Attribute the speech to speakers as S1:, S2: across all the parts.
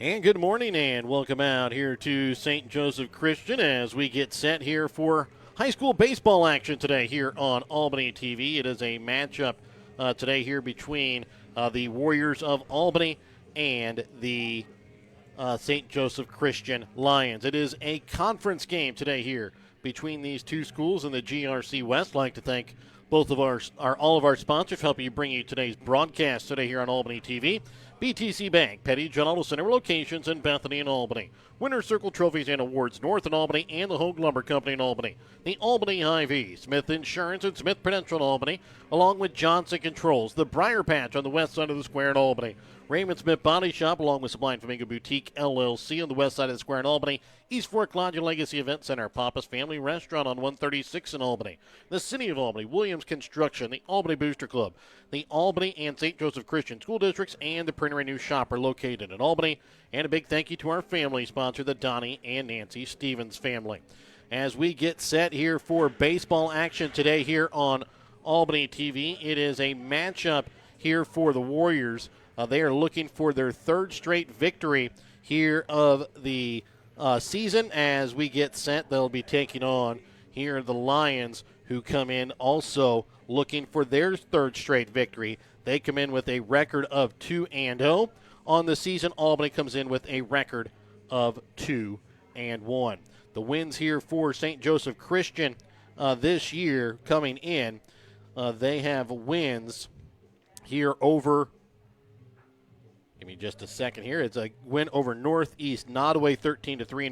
S1: And good morning and welcome out here to St. Joseph Christian as we get set here for high school baseball action today here on Albany TV. It is a matchup today here between the Warriors of Albany and the St. Joseph Christian Lions. It is a conference game today here between these two schools in the GRC West. I'd like to thank both of all of our sponsors for helping bring you today's broadcast today here on Albany TV. BTC Bank, Petty John Auto Center locations in Bethany and Albany. Winter Circle Trophies and Awards North in Albany and the Hogue Lumber Company in Albany. The Albany Hy-Vee, Smith Insurance and Smith Prudential in Albany, along with Johnson Controls. The Briar Patch on the west side of the square in Albany. Raymond Smith Body Shop, along with Sublime Flamingo Boutique, LLC, on the west side of the square in Albany. East Fork Lodge and Legacy Event Center, Papa's Family Restaurant on 136 in Albany. The City of Albany, Williams Construction, the Albany Booster Club, the Albany and St. Joseph Christian School Districts, and the Printer Renew Shop are located in Albany. And a big thank you to our family sponsor, the Donnie and Nancy Stevens family. As we get set here for baseball action today here on Albany TV, it is a matchup here for the Warriors. They are looking for their third straight victory here of the season. As we get set, they'll be taking on here the Lions, who come in also looking for their third straight victory. They come in with a record of 2-0 on the season. Albany comes in with a record of 2-1. The wins here for St. Joseph Christian this year coming in, they have wins here over. Give me just a second here. It's a win over Northeast Nottoway 13-3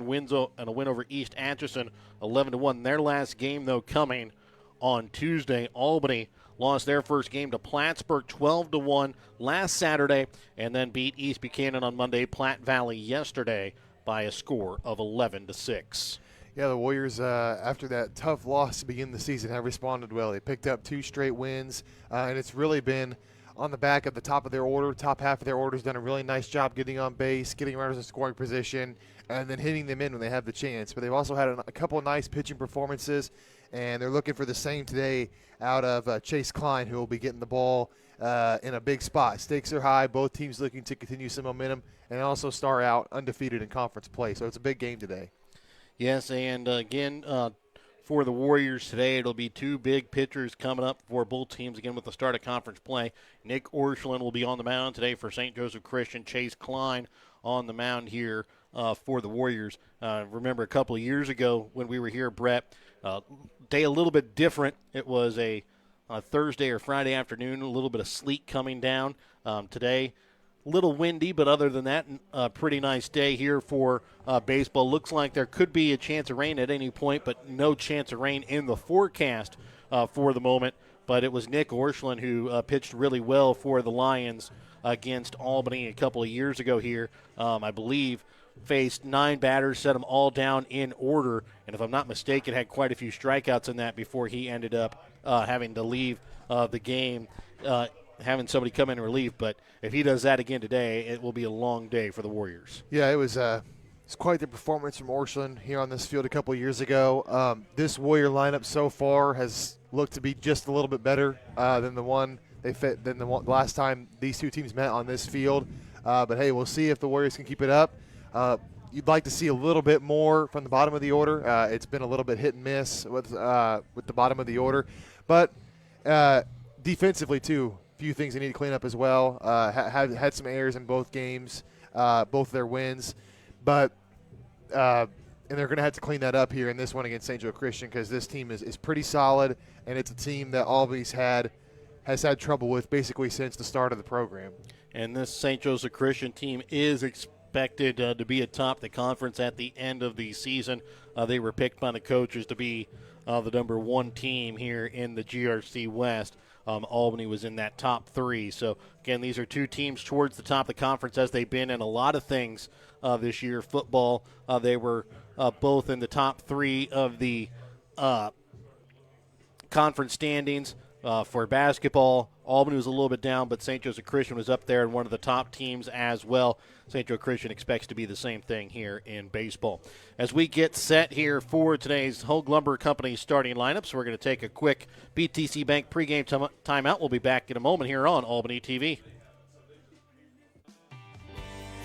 S1: and a win over East Atchison 11-1. Their last game, though, coming on Tuesday. Albany lost their first game to Plattsburgh 12-1 last Saturday and then beat East Buchanan on Monday, Platte Valley yesterday by a score of 11-6.
S2: Yeah, the Warriors, after that tough loss to begin the season, have responded well. They picked up 2 straight wins, and it's really been on the back of the top of their order. Top half of their order has done a really nice job getting on base, getting runners in scoring position, and then hitting them in when they have the chance. But they've also had a couple of nice pitching performances, and they're looking for the same today out of Chase Klein, who will be getting the ball in a big spot. Stakes are high. Both teams looking to continue some momentum and also start out undefeated in conference play. So it's a big game today.
S1: Yes, and again, for the Warriors today, it'll be 2 big pitchers coming up for both teams again with the start of conference play. Nick Orschelin will be on the mound today for St. Joseph Christian. Chase Klein on the mound here for the Warriors. Remember a couple of years ago when we were here, Brett, day a little bit different. It was a Thursday or Friday afternoon, a little bit of sleet coming down. Today, a little windy, but other than that, a pretty nice day here for baseball. Looks like there could be a chance of rain at any point, but no chance of rain in the forecast for the moment. But it was Nick Orschelin who pitched really well for the Lions against Albany a couple of years ago here. I believe faced 9 batters, set them all down in order, and if I'm not mistaken, had quite a few strikeouts in that before he ended up having to leave the game, having somebody come in and relieve. But if he does that again today, it will be a long day for the Warriors.
S2: Yeah, it was it's quite the performance from Orschelin here on this field a couple of years ago. This Warrior lineup so far has looked to be just a little bit better than the last time these two teams met on this field. But hey, we'll see if the Warriors can keep it up. You'd like to see a little bit more from the bottom of the order. It's been a little bit hit and miss with the bottom of the order, but defensively too, few things they need to clean up as well. Had some errors in both games, both their wins, but and they're going to have to clean that up here in this one against St. Joe Christian, because this team is pretty solid, and it's a team that Albany's has had trouble with basically since the start of the program.
S1: And this St. Joseph Christian team is expected to be atop the conference at the end of the season. They were picked by the coaches to be the number 1 team here in the GRC West. Albany was in that top 3. So, again, these are 2 teams towards the top of the conference, as they've been in a lot of things this year. Football, they were both in the top 3 of the conference standings. For basketball, Albany was a little bit down, but St. Joseph Christian was up there and one of the top teams as well. St. Joe Christian expects to be the same thing here in baseball. As we get set here for today's Hogue Lumber Company starting lineups, we're going to take a quick BTC Bank pregame timeout. We'll be back in a moment here on Albany TV.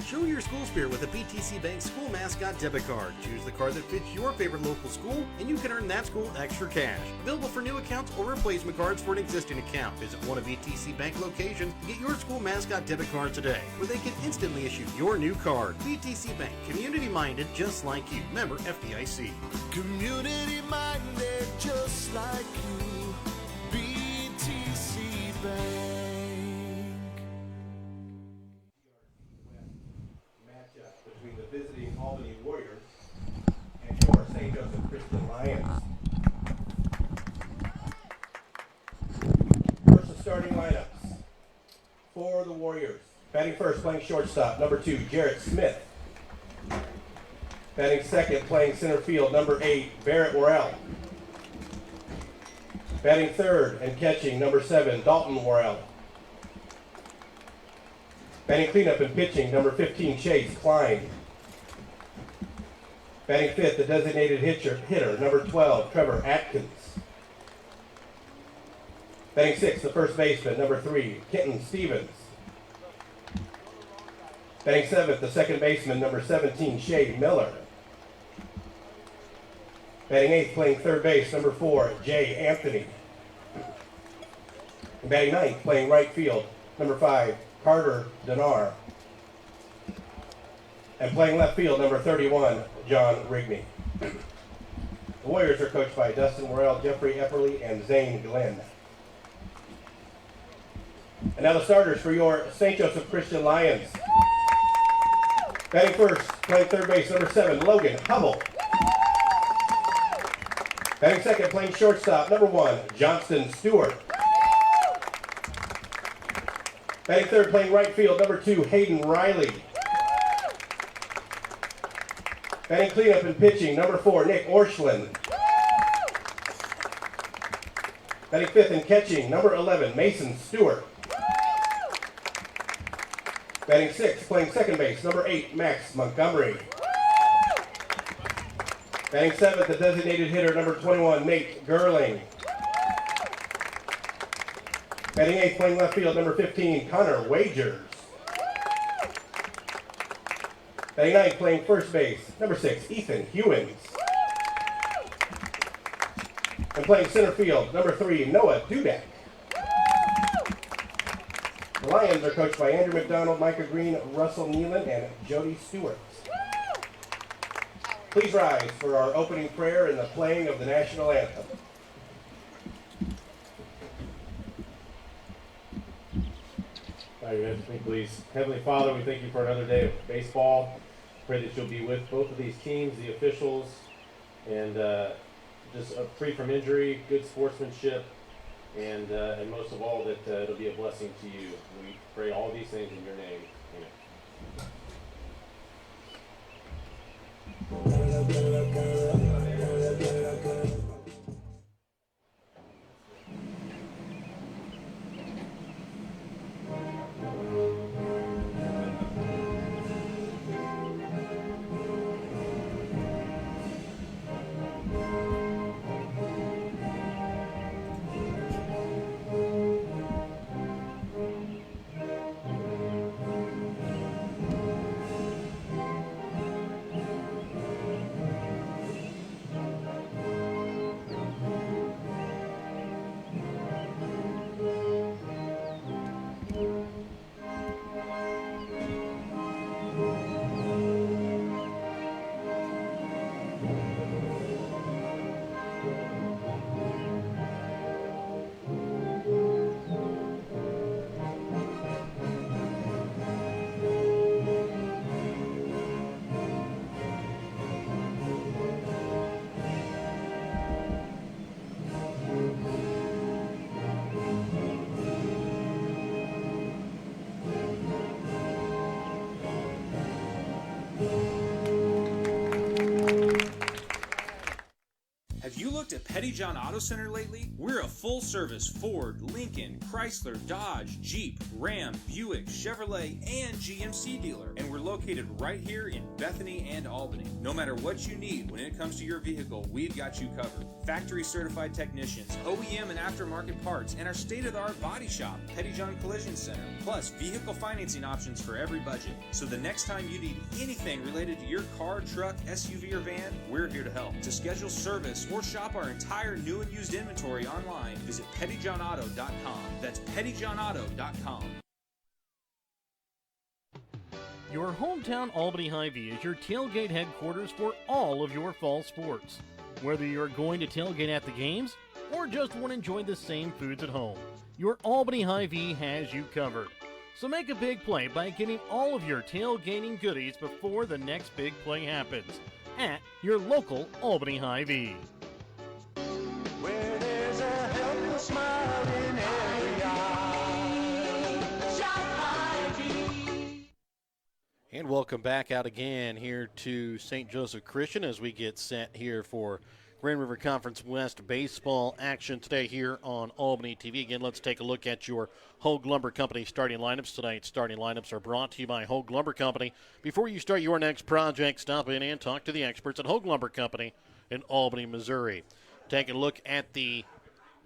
S3: Show your school spirit with a BTC Bank school mascot debit card. Choose the card that fits your favorite local school, and you can earn that school extra cash. Available for new accounts or replacement cards for an existing account. Visit one of BTC Bank locations and get your school mascot debit card today, where they can instantly issue your new card. BTC Bank, community-minded just like you. Member FDIC.
S4: Community-minded just like you. BTC Bank.
S5: Matchup between the visiting Albany Warriors and your St. Joseph Christian Lions. First, the starting lineups for the Warriors. Batting first, playing shortstop, number 2, Jarrett Smith. Batting second, playing center field, number 8, Barrett Worrell. Batting third and catching, number 7, Dalton Worrell. Batting cleanup and pitching, number 15, Chase Klein. Batting fifth, the designated hitter, number 12, Trevor Atkins. Batting sixth, the first baseman, number 3, Kenton Stevens. Batting seventh, the second baseman, number 17, Shay Miller. Batting eighth, playing third base, number 4, Jay Anthony. And batting ninth, playing right field, number 5, Carter Denar. And playing left field, number 31, John Rigney. The Warriors are coached by Dustin Worrell, Jeffrey Epperly, and Zane Glenn. And now the starters for your St. Joseph Christian Lions. Batting first, playing third base, number 7, Logan Hubble. Batting second, playing shortstop, number 1, Johnston Stewart. Batting third, playing right field, number 2, Hayden Riley. Batting cleanup and pitching, number 4, Nick Orschlin. Batting fifth and catching, number 11, Mason Stewart. Batting sixth, playing second base, number 8, Max Montgomery. Batting seventh, the designated hitter, number 21, Nate Gerling. Batting eighth, playing left field, number 15, Connor Wagers. Batting ninth, playing first base, number 6, Ethan Hewins. And playing center field, number 3, Noah Dudek. The Lions are coached by Andrew McDonald, Micah Green, Russell Nealon, and Jody Stewart. Please rise for our opening prayer and the playing of the national anthem. Bow your heads with me, please. Heavenly Father, we thank you for another day of baseball. Pray that you'll be with both of these teams, the officials, and just free from injury, good sportsmanship, and most of all that it'll be a blessing to you. We pray all these things in your name. Amen.
S6: looked at Petty John Auto Center lately? We're a full-service Ford, Lincoln, Chrysler, Dodge, Jeep, Ram, Buick, Chevrolet, and GMC dealer. And we're located right here in Bethany and Albany. No matter what you need when it comes to your vehicle, we've got you covered. Factory certified technicians, OEM and aftermarket parts, and our state-of-the-art body shop, Petty John Collision Center. Plus, vehicle financing options for every budget. So the next time you need anything related to your car, truck, SUV, or van, we're here to help. To schedule service or shop our entire new and used inventory online, visit pettyjohnauto.com. That's pettyjohnauto.com.
S1: Your hometown Albany Hy-Vee is your tailgate headquarters for all of your fall sports. Whether you're going to tailgate at the games or just want to enjoy the same foods at home, your Albany Hy-Vee has you covered. So make a big play by getting all of your tailgating goodies before the next big play happens at your local Albany Hy-Vee.
S4: Where there's a helpless smile in every eye. Shop Hy-Vee.
S1: And welcome back out again here to St. Joseph Christian as we get set here for Grand River Conference West baseball action today here on Albany TV. Again, let's take a look at your Hogue Lumber Company starting lineups. Tonight's starting lineups are brought to you by Hogue Lumber Company. Before you start your next project, stop in and talk to the experts at Hogue Lumber Company in Albany, Missouri. Taking a look at the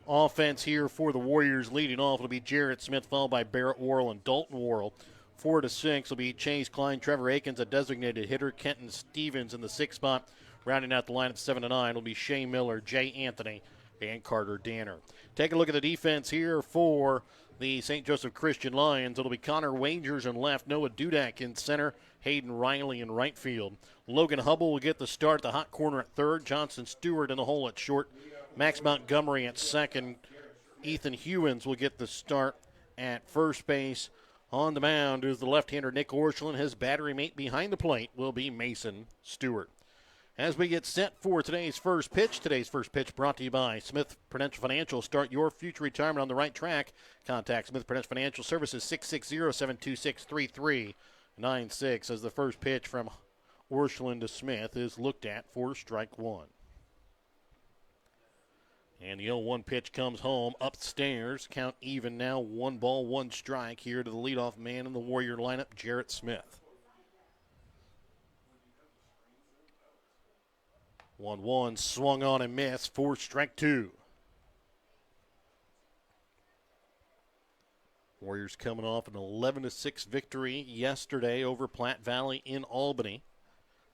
S1: offense here for the Warriors. Leading off will be Jarrett Smith, followed by Barrett Worrell and Dalton Worrell. 4 to 6 will be Chase Klein, Trevor Akins, a designated hitter, Kenton Stevens in the 6th spot. Rounding out the lineup 7 to 9 will be Shea Miller, Jay Anthony, and Carter Danner. Take a look at the defense here for the St. Joseph Christian Lions. It'll be Connor Wagers in left, Noah Dudak in center, Hayden Riley in right field. Logan Hubble will get the start, the hot corner at third, Johnson Stewart in the hole at short, Max Montgomery at second, Ethan Hewins will get the start at first base. On the mound is the left-hander Nick Orscheln. His battery mate behind the plate will be Mason Stewart. As we get set for today's first pitch brought to you by Smith Prudential Financial. Start your future retirement on the right track. Contact Smith Prudential Financial Services 660-726-3396 as the first pitch from Orscheln to Smith is looked at for strike one. And the 0-1 pitch comes home upstairs. Count even now. 1 ball, 1 strike here to the leadoff man in the Warrior lineup, Jarrett Smith. 1-1 swung on and missed for strike two. Warriors coming off an 11-6 victory yesterday over Platte Valley in Albany.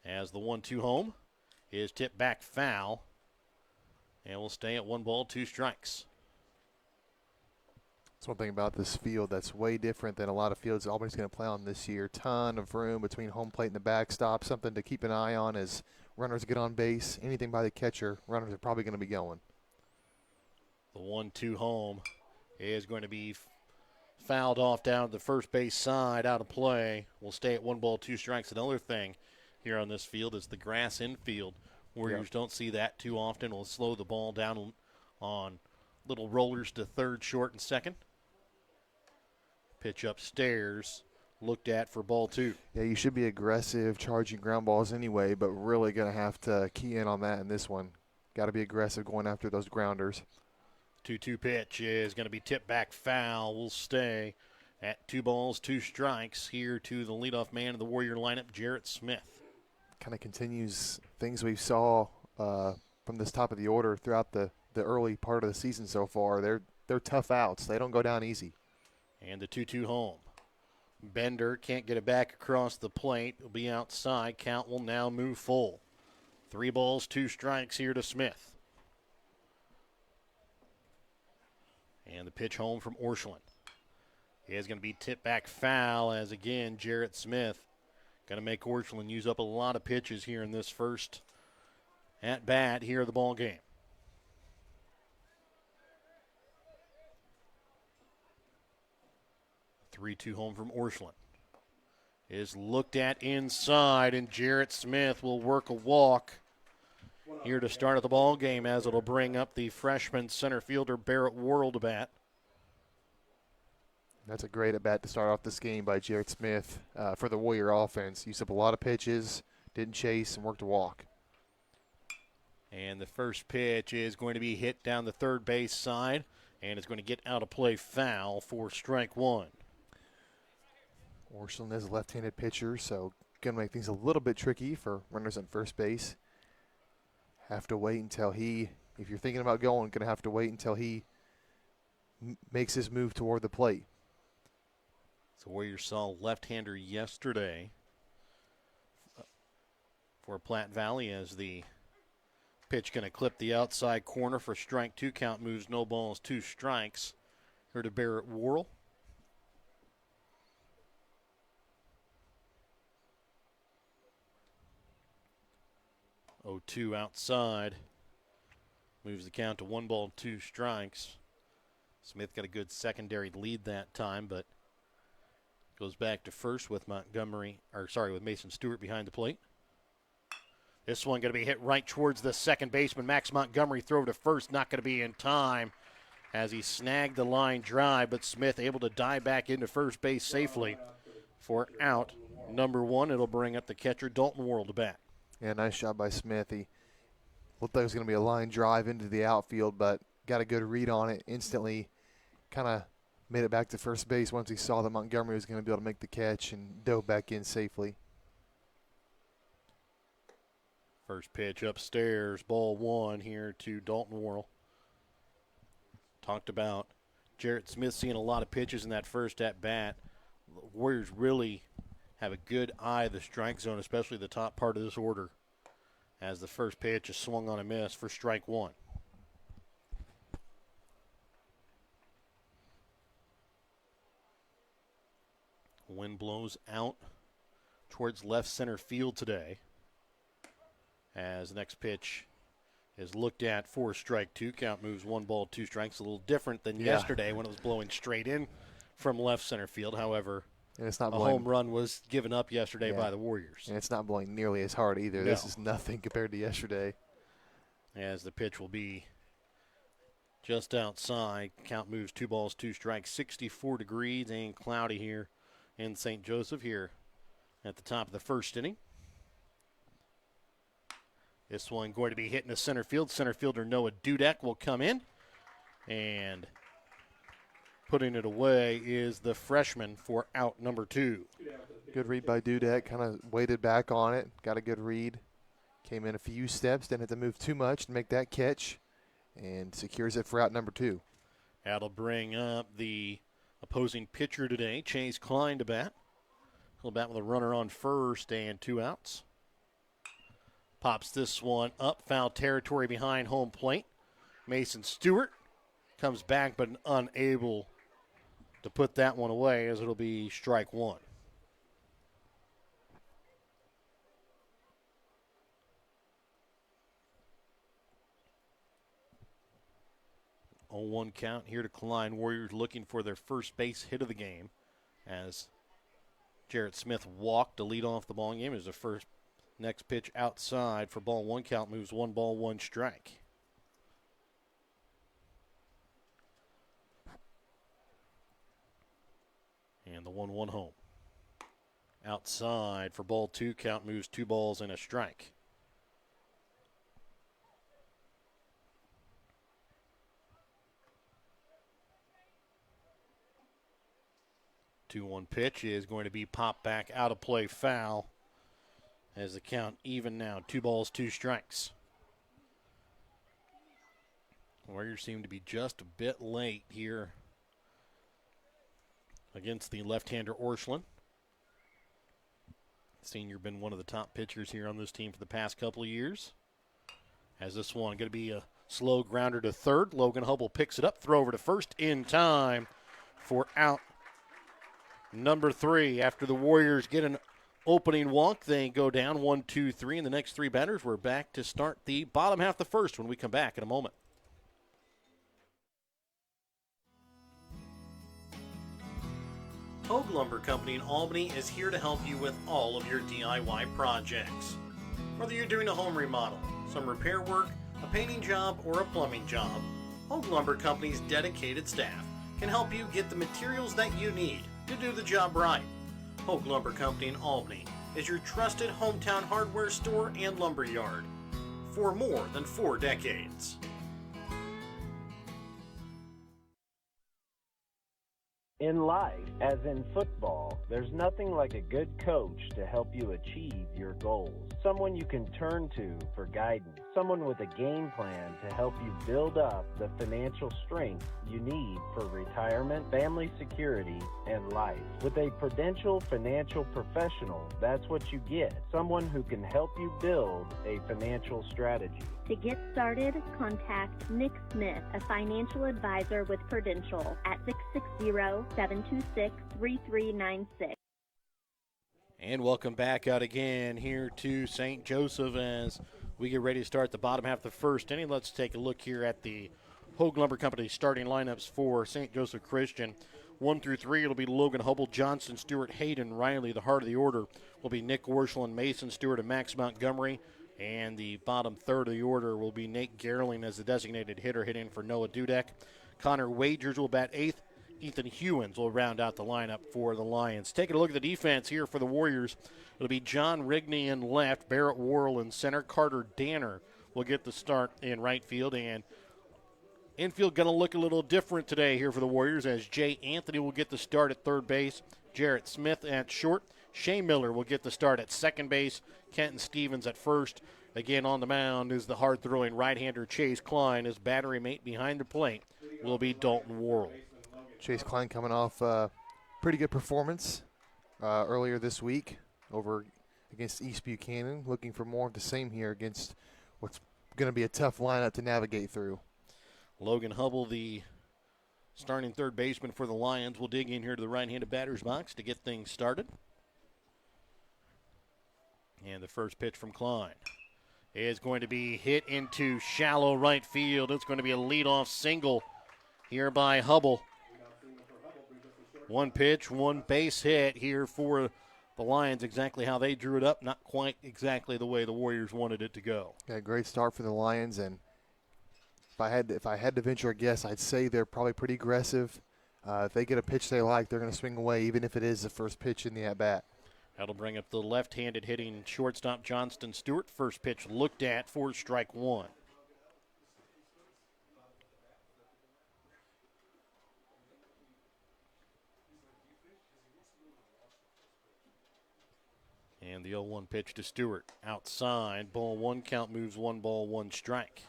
S1: As the 1-2 home is tipped back foul. And we'll stay at 1 ball, 2 strikes.
S2: That's one thing about this field that's way different than a lot of fields Albany's going to play on this year. Ton of room between home plate and the backstop, something to keep an eye on as runners get on base. Anything by the catcher, runners are probably going to be going.
S1: The 1-2 home is going to be fouled off down to the first base side, out of play. We'll stay at 1 ball, 2 strikes. Another thing here on this field is the grass infield. Warriors don't see that too often. We'll slow the ball down on little rollers to third, short, and second. Pitch upstairs, looked at for ball 2.
S2: Yeah, you should be aggressive charging ground balls anyway, but really going to have to key in on that in this one. Got to be aggressive going after those grounders.
S1: 2-2 pitch is going to be tipped back foul. We'll stay at 2 balls, 2 strikes here to the leadoff man of the Warrior lineup, Jarrett Smith.
S2: Kind of continues things we saw from this top of the order throughout the early part of the season so far. They're tough outs. They don't go down easy.
S1: And the 2-2 home. Bender can't get it back across the plate. It'll be outside. Count will now move full. 3 balls, 2 strikes here to Smith. And the pitch home from Orscheln is going to be tipped back foul as, again, Jarrett Smith going to make Orscheln use up a lot of pitches here in this first at-bat here of the ball game. 3-2 home from Orscheln is looked at inside, and Jarrett Smith will work a walk here to start at the ball game, as it'll bring up the freshman center fielder Barrett Worrell to bat.
S2: That's a great at-bat to start off this game by Jarrett Smith for the Warrior offense. Used up a lot of pitches, didn't chase, and worked a walk.
S1: And the first pitch is going to be hit down the third base side, and it's going to get out of play foul for strike one.
S2: Orscheln is a left-handed pitcher, so going to make things a little bit tricky for runners on first base. Have to wait until he, if you're thinking about going, going to have to wait until he makes his move toward the plate.
S1: So Warriors saw left-hander yesterday for Platte Valley as the pitch going to clip the outside corner for strike two. Count moves no balls, 2 strikes. Here to Barrett Worrell. Oh, 2 outside. Moves the count to 1 ball, 2 strikes. Smith got a good secondary lead that time, but goes back to first with with Mason Stewart behind the plate. This one going to be hit right towards the second baseman, Max Montgomery. Throw to first, not going to be in time as he snagged the line drive, but Smith able to dive back into first base safely for out number 1. It'll bring up the catcher, Dalton Worrell, to bat.
S2: Yeah, nice job by Smith. He looked like it was going to be a line drive into the outfield, but got a good read on it. Instantly kind of made it back to first base once he saw that Montgomery was going to be able to make the catch and dove back in safely.
S1: First pitch upstairs, ball 1 here to Dalton Worrell. Talked about Jarrett Smith seeing a lot of pitches in that first at-bat. Warriors really have a good eye of the strike zone, especially the top part of this order, as the first pitch is swung on a miss for strike 1. Wind blows out towards left center field today, as the next pitch is looked at for strike 2. Count moves 1 ball, 2 strikes. A little different than yesterday when it was blowing straight in from left center field. However,
S2: and it's not
S1: a home run was given up yesterday by the Warriors.
S2: And it's not blowing nearly as hard either. No. This is nothing compared to yesterday.
S1: As the pitch will be just outside. Count moves 2 balls, 2 strikes. 64 degrees and cloudy here in St. Joseph here at the top of the first inning. This one going to be hitting the center field. Center fielder Noah Dudek will come in, and putting it away is the freshman for out number 2.
S2: Good read by Dudek. Kind of waited back on it. Got a good read. Came in a few steps. Didn't have to move too much to make that catch, and secures it for out number 2.
S1: That'll bring up the opposing pitcher today, Chase Klein, to bat. He'll bat with a runner on first and 2 outs. Pops this one up, foul territory behind home plate. Mason Stewart comes back but unable to put that one away, as it'll be strike 1. On 1 count here to Klein. Warriors looking for their first base hit of the game, as Jarrett Smith walked to lead off the ball game. As the first next pitch outside for ball 1. Count moves 1 ball, 1 strike. And the 1-1 home. Outside for ball 2. Count moves 2 balls and a strike. The 2-1 pitch is going to be popped back out of play, foul, as the count even now. 2 balls, 2 strikes. Warriors seem to be just a bit late here against the left-hander Orscheln. Senior been one of the top pitchers here on this team for the past couple of years. As this one going to be a slow grounder to third. Logan Hubble picks it up, throw over to first in time for out number 3. After the Warriors get an opening walk, they go down 1-2-3, and the next 3 batters were back to start the bottom half of the first when we come back in a moment. Hogue Lumber Company in Albany is here to help you with all of your DIY projects. Whether you're doing a home remodel, some repair work, a painting job, or a plumbing job, Hogue Lumber Company's dedicated staff can help you get the materials that you need to do the job right. Hogue Lumber Company in Albany is your trusted hometown hardware store and lumber yard.
S3: for more than 4 decades.
S7: In life, as in football, there's nothing like a good coach to help you achieve your goals. Someone you can turn to for guidance. Someone with a game plan to help you build up the financial strength you need for retirement, family security, and life. With a Prudential financial professional, that's what you get. Someone who can help you build a financial strategy.
S8: To get started, contact Nick Smith, a financial advisor with Prudential at 660-726-3396.
S1: And welcome back out again here to St. Joseph as we get ready to start the bottom half of the first inning. Let's take a look here at the Hogue Lumber Company starting lineups for St. Joseph Christian. 1 through 3, it'll be Logan Hubble, Johnson, Stewart, Hayden, Riley. The heart of the order will be Nick Worshel and Mason Stewart and Max Montgomery. And the bottom third of the order will be Nate Gerling as the designated hitter, hitting for Noah Dudek. Connor Wagers will bat 8th. Ethan Hewins will round out the lineup for the Lions. Taking a look at the defense here for the Warriors, it'll be John Rigney in left, Barrett Worrell in center, Carter Danner will get the start in right field, and infield going to look a little different today here for the Warriors as Jay Anthony will get the start at third base, Jarrett Smith at short, Shea Miller will get the start at second base, Kenton Stevens at first. Again on the mound is the hard-throwing right-hander Chase Klein. His battery mate behind the plate will be Dalton Worrell.
S2: Chase Klein coming off a pretty good performance earlier this week over against East Buchanan. Looking for more of the same here against what's going to be a tough lineup to navigate through.
S1: Logan Hubble, the starting third baseman for the Lions, will dig in here to the right-handed batter's box to get things started. And the first pitch from Klein is going to be hit into shallow right field. It's going to be a leadoff single here by Hubble. One pitch, one base hit here for the Lions. Exactly how they drew it up, not quite exactly the way the Warriors wanted it to go.
S2: Yeah, great start for the Lions, and if I had to venture a guess, I'd say they're probably pretty aggressive. If they get a pitch they like, they're going to swing away, even if it is the first pitch in the at-bat.
S1: That'll bring up the left-handed hitting shortstop Johnston Stewart. First pitch looked at for strike one. And the 0-1 pitch to Stewart. Outside, ball one, count moves 1 ball, 1 strike.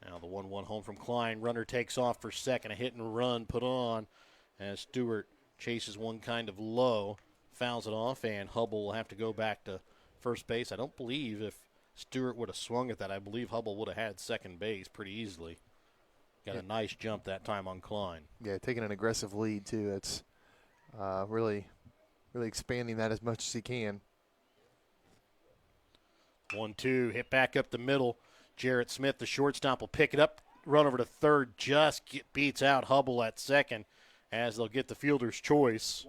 S1: Now the 1-1 home from Klein. Runner takes off for second. A hit and run put on as Stewart chases one kind of low, fouls it off, and Hubble will have to go back to first base. I don't believe if Stewart would have swung at that, I believe Hubble would have had second base pretty easily. Got a nice jump that time on Klein.
S2: Yeah, taking an aggressive lead, too. It's really expanding that as much as he can.
S1: 1-2, hit back up the middle. Jarrett Smith, the shortstop, will pick it up, run over to third, beats out Hubble at second as they'll get the fielder's choice.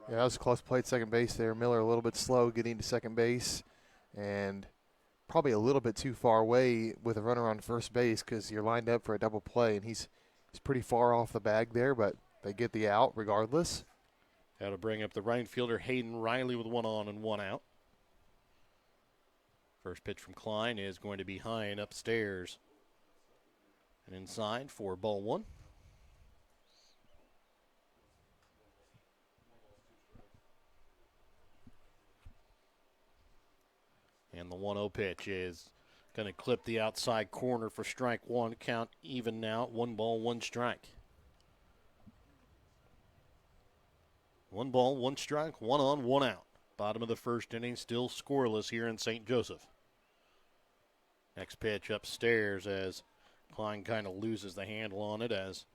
S2: Yeah, that was a close play at second base there. Miller a little bit slow getting to second base and probably a little bit too far away with a runner on first base because you're lined up for a double play, and he's pretty far off the bag there, but they get the out regardless.
S1: That'll bring up the right fielder Hayden Riley with 1 on and 1 out. First pitch from Klein is going to be high and upstairs and inside for ball 1. And the 1-0 pitch is going to clip the outside corner for strike 1. Count even now, 1 ball, 1 strike. 1 ball, 1 strike, 1 on, 1 out. Bottom of the first inning, still scoreless here in St. Joseph. Next pitch upstairs as Klein kind of loses the handle on it as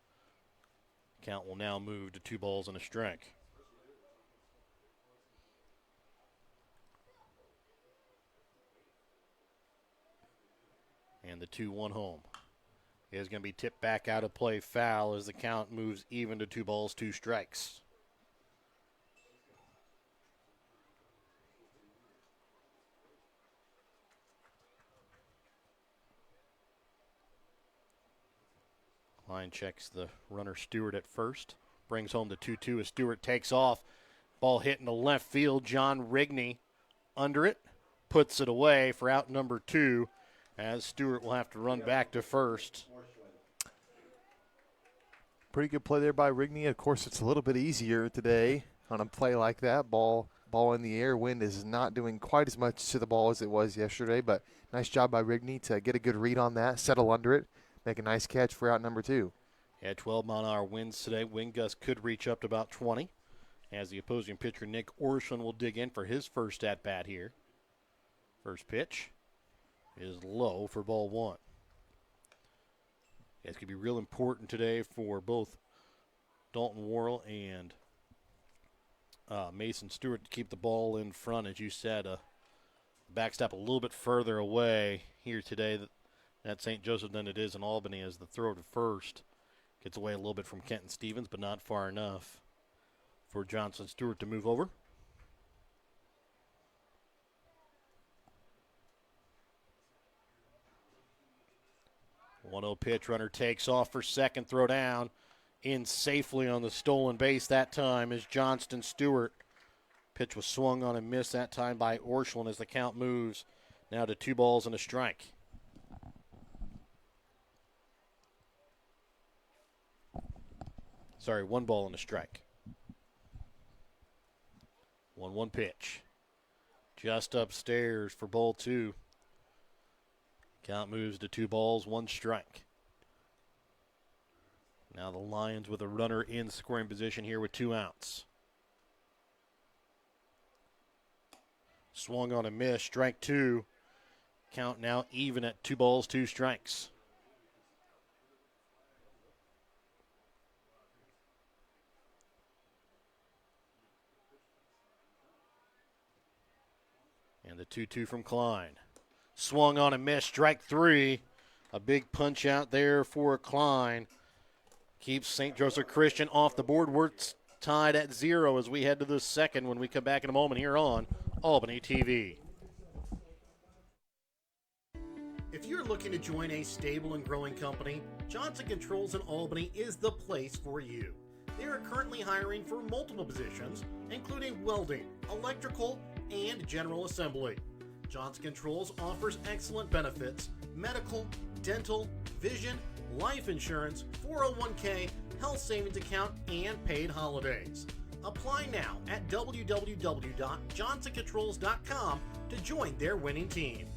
S1: count will now move to 2 balls and a strike. And the 2-1 home is going to be tipped back out of play, foul as the count moves even to 2 balls, 2 strikes. Line checks the runner Stewart at first. Brings home the 2-2 as Stewart takes off. Ball hit in the left field. John Rigney under it. Puts it away for out number 2 as Stewart will have to run back to first.
S2: Pretty good play there by Rigney. Of course, it's a little bit easier today on a play like that. Ball in the air. Wind is not doing quite as much to the ball as it was yesterday, but nice job by Rigney to get a good read on that, settle under it, make a nice catch for out number 2.
S1: Yeah, 12-mile-an-hour winds today. Wind gusts could reach up to about 20 as the opposing pitcher Nick Orshland will dig in for his first at-bat here. First pitch is low for ball 1. It's going to be real important today for both Dalton Worrell and Mason Stewart to keep the ball in front, as you said. Backstop a little bit further away here today at St. Joseph than it is in Albany, as the throw to first gets away a little bit from Kenton Stevens, but not far enough for Johnson Stewart to move over. One 0 pitch, runner takes off for second, throw down. In safely on the stolen base that time is Johnston Stewart. Pitch was swung on and missed that time by Orshland as the count moves now to 2 balls and a strike. Sorry, 1 ball and a strike. 1-1 pitch. Just upstairs for ball 2. Count moves to 2 balls, 1 strike. Now the Lions with a runner in scoring position here with 2 outs. Swung on a miss, strike 2. Count now even at 2 balls, 2 strikes. And the 2-2 from Klein. Swung on a miss, strike 3. A big punch out there for Klein. Keeps St. Joseph Christian off the board. We're tied at 0 as we head to the second when we come back in a moment here on Albany TV.
S3: If you're looking to join a stable and growing company, Johnson Controls in Albany is the place for you. They are currently hiring for multiple positions, including welding, electrical, and general assembly. Johnson Controls offers excellent benefits: medical, dental, vision, life insurance, 401k, health savings account, and paid holidays. Apply now at www.johnsoncontrols.com to join their winning team.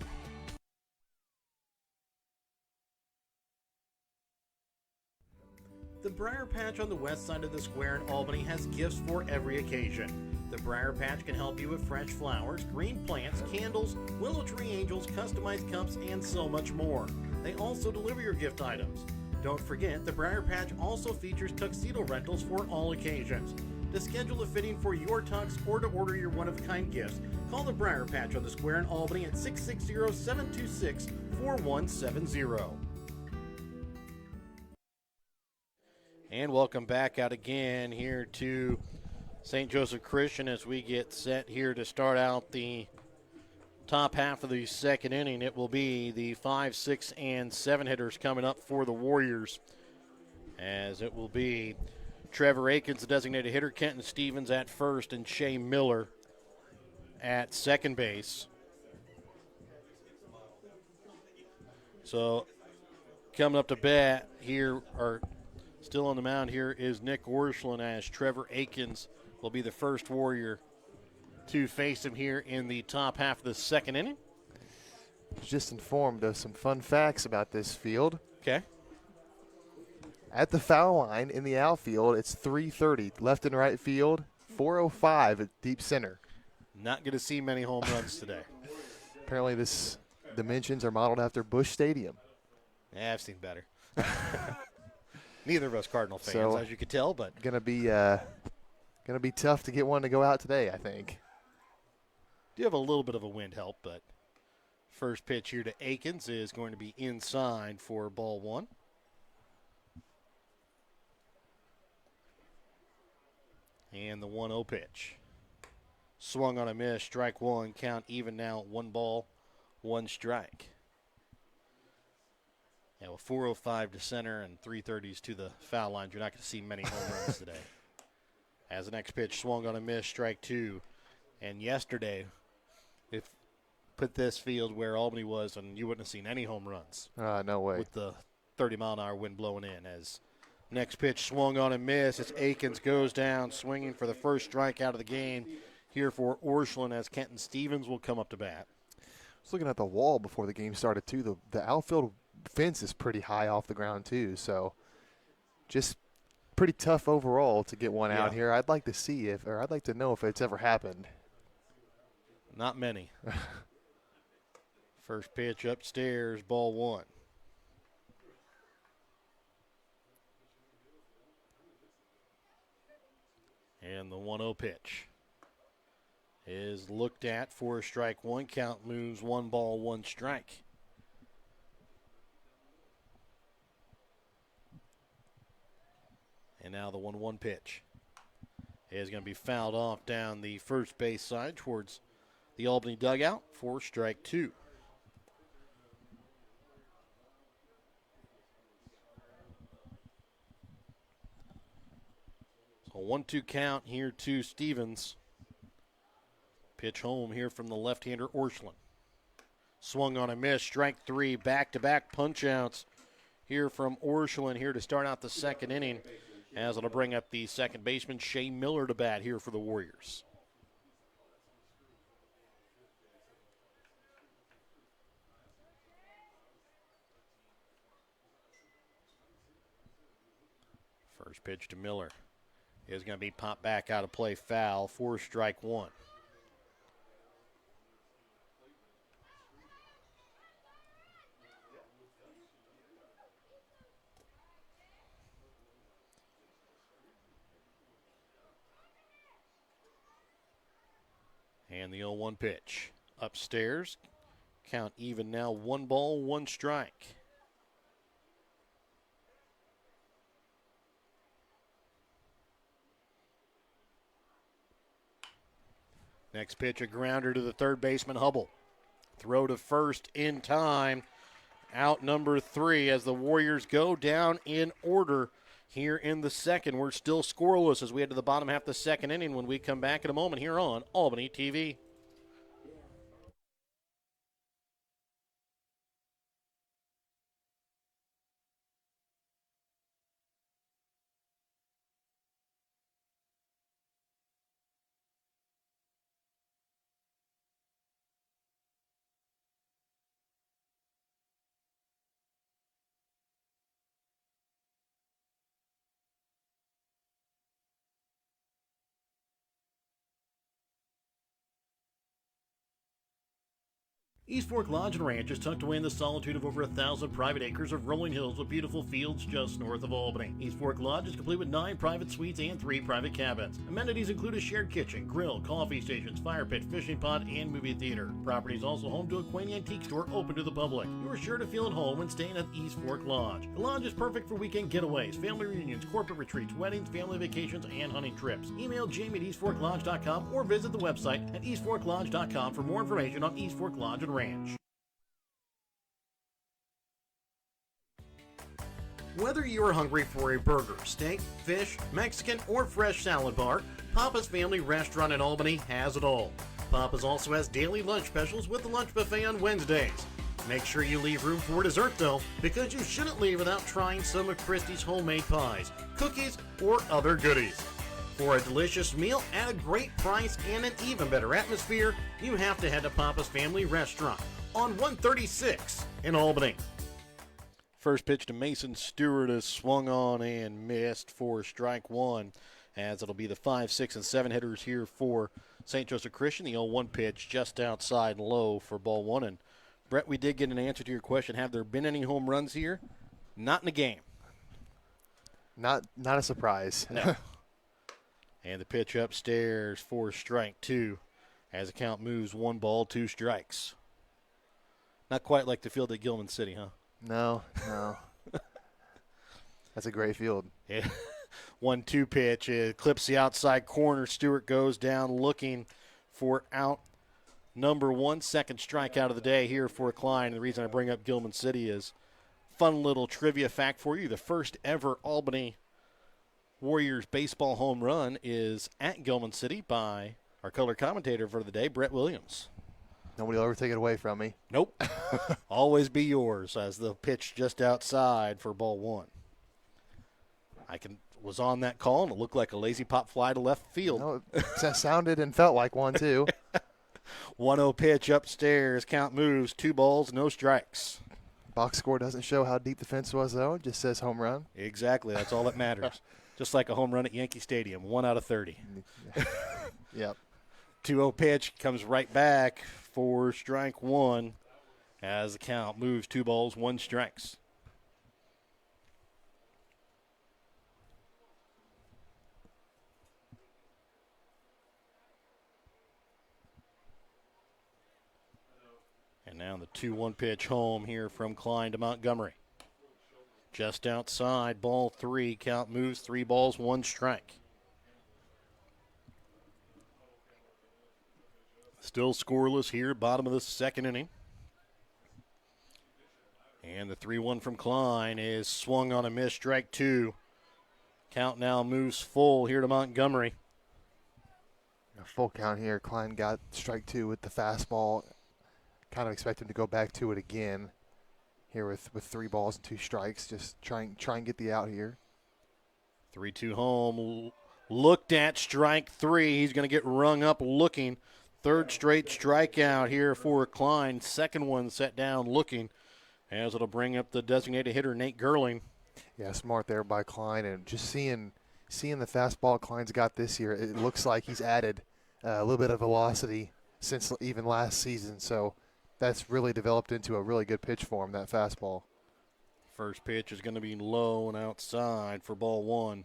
S3: The Briar Patch on the west side of the square in Albany has gifts for every occasion. The Briar Patch can help you with fresh flowers, green plants, candles, willow tree angels, customized cups, and so much more. They also deliver your gift items. Don't forget, the Briar Patch also features tuxedo rentals for all occasions. To schedule a fitting for your tux or to order your one-of-a-kind gifts, call the Briar Patch on the square in Albany at 660-726-4170.
S1: And welcome back out again here to St. Joseph Christian as we get set here to start out the top half of the second inning. It will be the 5, 6, and 7 hitters coming up for the Warriors, as it will be Trevor Akins, the designated hitter, Kenton Stevens at first, and Shea Miller at second base. So coming up to bat here, or still on the mound here, is Nick Orshland, as Trevor Akins will be the first Warrior to face him here in the top half of the second inning.
S2: Just informed of some fun facts about this field.
S1: Okay.
S2: At the foul line in the outfield, it's 330 left and right field, 405 at deep center.
S1: Not going to see many home runs today.
S2: Apparently this dimensions are modeled after Busch Stadium.
S1: Yeah, I've seen better. Neither of us Cardinal fans,
S2: So,
S1: as you could tell, but
S2: Gonna be tough to get one to go out today, I think.
S1: do have a little bit of a wind help, but first pitch here to Akins is going to be inside for ball 1. And the 1-0 pitch. Swung on a miss, strike 1, count even now, 1 ball, 1 strike. Yeah, with 405 to center and 330s to the foul lines, you're not going to see many home runs today. As the next pitch swung on a miss, strike two. And yesterday, if put this field where Albany was, and you wouldn't have seen any home runs.
S2: No way.
S1: With the 30-mile-an-hour wind blowing in. As next pitch swung on a miss, as Akins goes down, swinging for the first strikeout of the game here for Orscheln, as Kenton Stevens will come up to bat.
S2: I was looking at the wall before the game started, too. The outfield fence is pretty high off the ground, too. So just pretty tough overall to get one out here. I'd like to see I'd like to know if it's ever happened.
S1: Not many. First pitch upstairs, ball one. And the 1-0 pitch is looked at for a strike one. Count moves 1 ball, 1 strike. And now the 1-1 pitch is going to be fouled off down the first base side towards the Albany dugout for strike two. So 1-2 count here to Stevens. Pitch home here from the left-hander Orscheln. Swung on a miss, strike three, back-to-back punch-outs here from Orscheln here to start out the second inning, as it'll bring up the second baseman Shea Miller to bat here for the Warriors. First pitch to Miller is going to be popped back out of play, foul for strike one. And the 0-1 pitch. Upstairs. Count even now, 1 ball, 1 strike. Next pitch, a grounder to the third baseman, Hubble. Throw to first in time. Out number 3 as the Warriors go down in order here in the second. We're still scoreless as we head to the bottom half of the second inning when we come back in a moment here on Albany TV. East Fork Lodge and Ranch is tucked away in the solitude of over 1,000 private acres of rolling hills with beautiful fields just north of Albany. East Fork Lodge is complete with 9 private suites and 3 private cabins. Amenities include a shared kitchen, grill, coffee stations, fire pit, fishing pond, and movie theater. Property is also home to a quaint antique store open to the public. You are sure to feel at home when staying at East Fork Lodge. The lodge is perfect for weekend getaways, family reunions, corporate retreats, weddings, family vacations, and hunting trips. Email Jamie at eastforklodge.com or visit the website at eastforklodge.com for more information on East Fork Lodge and Ranch.
S3: Whether you are hungry for a burger, steak, fish, Mexican, or fresh salad bar, Papa's Family Restaurant in Albany has it all. Papa's also has daily lunch specials with the lunch buffet on Wednesdays. Make sure you leave room for dessert though, because you shouldn't leave without trying some of Christie's homemade pies, cookies, or other goodies. For a delicious meal at a great price and an even better atmosphere, you have to head to Papa's Family Restaurant on 136 in Albany.
S1: First pitch to Mason Stewart is swung on and missed for strike one, as it'll be the 5, 6, and 7 hitters here for St. Joseph Christian. The 0-1 pitch just outside low for ball one. And Brett, we did get an answer to your question. Have there been any home runs here? Not in the game.
S2: Not a surprise.
S1: No. And the pitch upstairs for strike two, as the count moves 1 ball, 2 strikes. Not quite like the field at Gilman City, huh?
S2: No. That's a great field.
S1: Yeah. 1-2 pitch. It clips the outside corner. Stewart goes down looking for out number 1. Second strikeout of the day here for Klein. And the reason I bring up Gilman City is fun little trivia fact for you. The first ever Albany Warriors baseball home run is at Gilman City by our color commentator for the day, Brett Williams.
S2: Nobody will ever take it away from me.
S1: Nope. Always be yours as the pitch just outside for ball one. Was on that call, and it looked like a lazy pop fly to left field.
S2: No, it sounded and felt like one, too.
S1: 1-0 pitch upstairs. Count moves. 2 balls, no strikes.
S2: Box score doesn't show how deep the fence was, though. It just says home run.
S1: Exactly. That's all that matters. Just like a home run at Yankee Stadium, 1 out of 30.
S2: Yep.
S1: 2-0 pitch comes right back for strike one as the count moves 2 balls, 1 strikes. And now the 2-1 pitch home here from Klein to Montgomery. Just outside, ball 3. Count moves 3 balls, 1 strike. Still scoreless here, bottom of the second inning. And the 3-1 from Klein is swung on a miss, strike 2. Count now moves full here to Montgomery.
S2: A full count here. Klein got strike 2 with the fastball. Kind of expect him to go back to it again here with 3 balls and 2 strikes. Just try and get the out here.
S1: 3-2 home. Looked at, strike 3. He's going to get rung up looking. Third straight strikeout here for Klein. Second one set down looking, as it'll bring up the designated hitter, Nate Gerling.
S2: Yeah, smart there by Klein. And just seeing the fastball Klein's got this year, it looks like he's added a little bit of velocity since even last season. So that's really developed into a really good pitch for him, that fastball.
S1: First pitch is going to be low and outside for ball 1.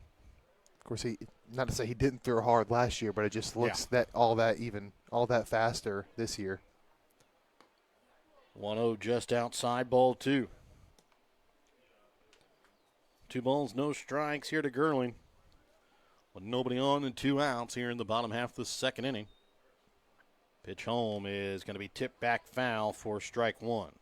S2: Of course, not to say he didn't throw hard last year, but it just looks all that faster this year.
S1: 1-0 just outside, ball 2. 2 balls, no strikes here to Gerling. With nobody on and 2 outs here in the bottom half of the second inning. Pitch home is going to be tipped back foul for strike 1.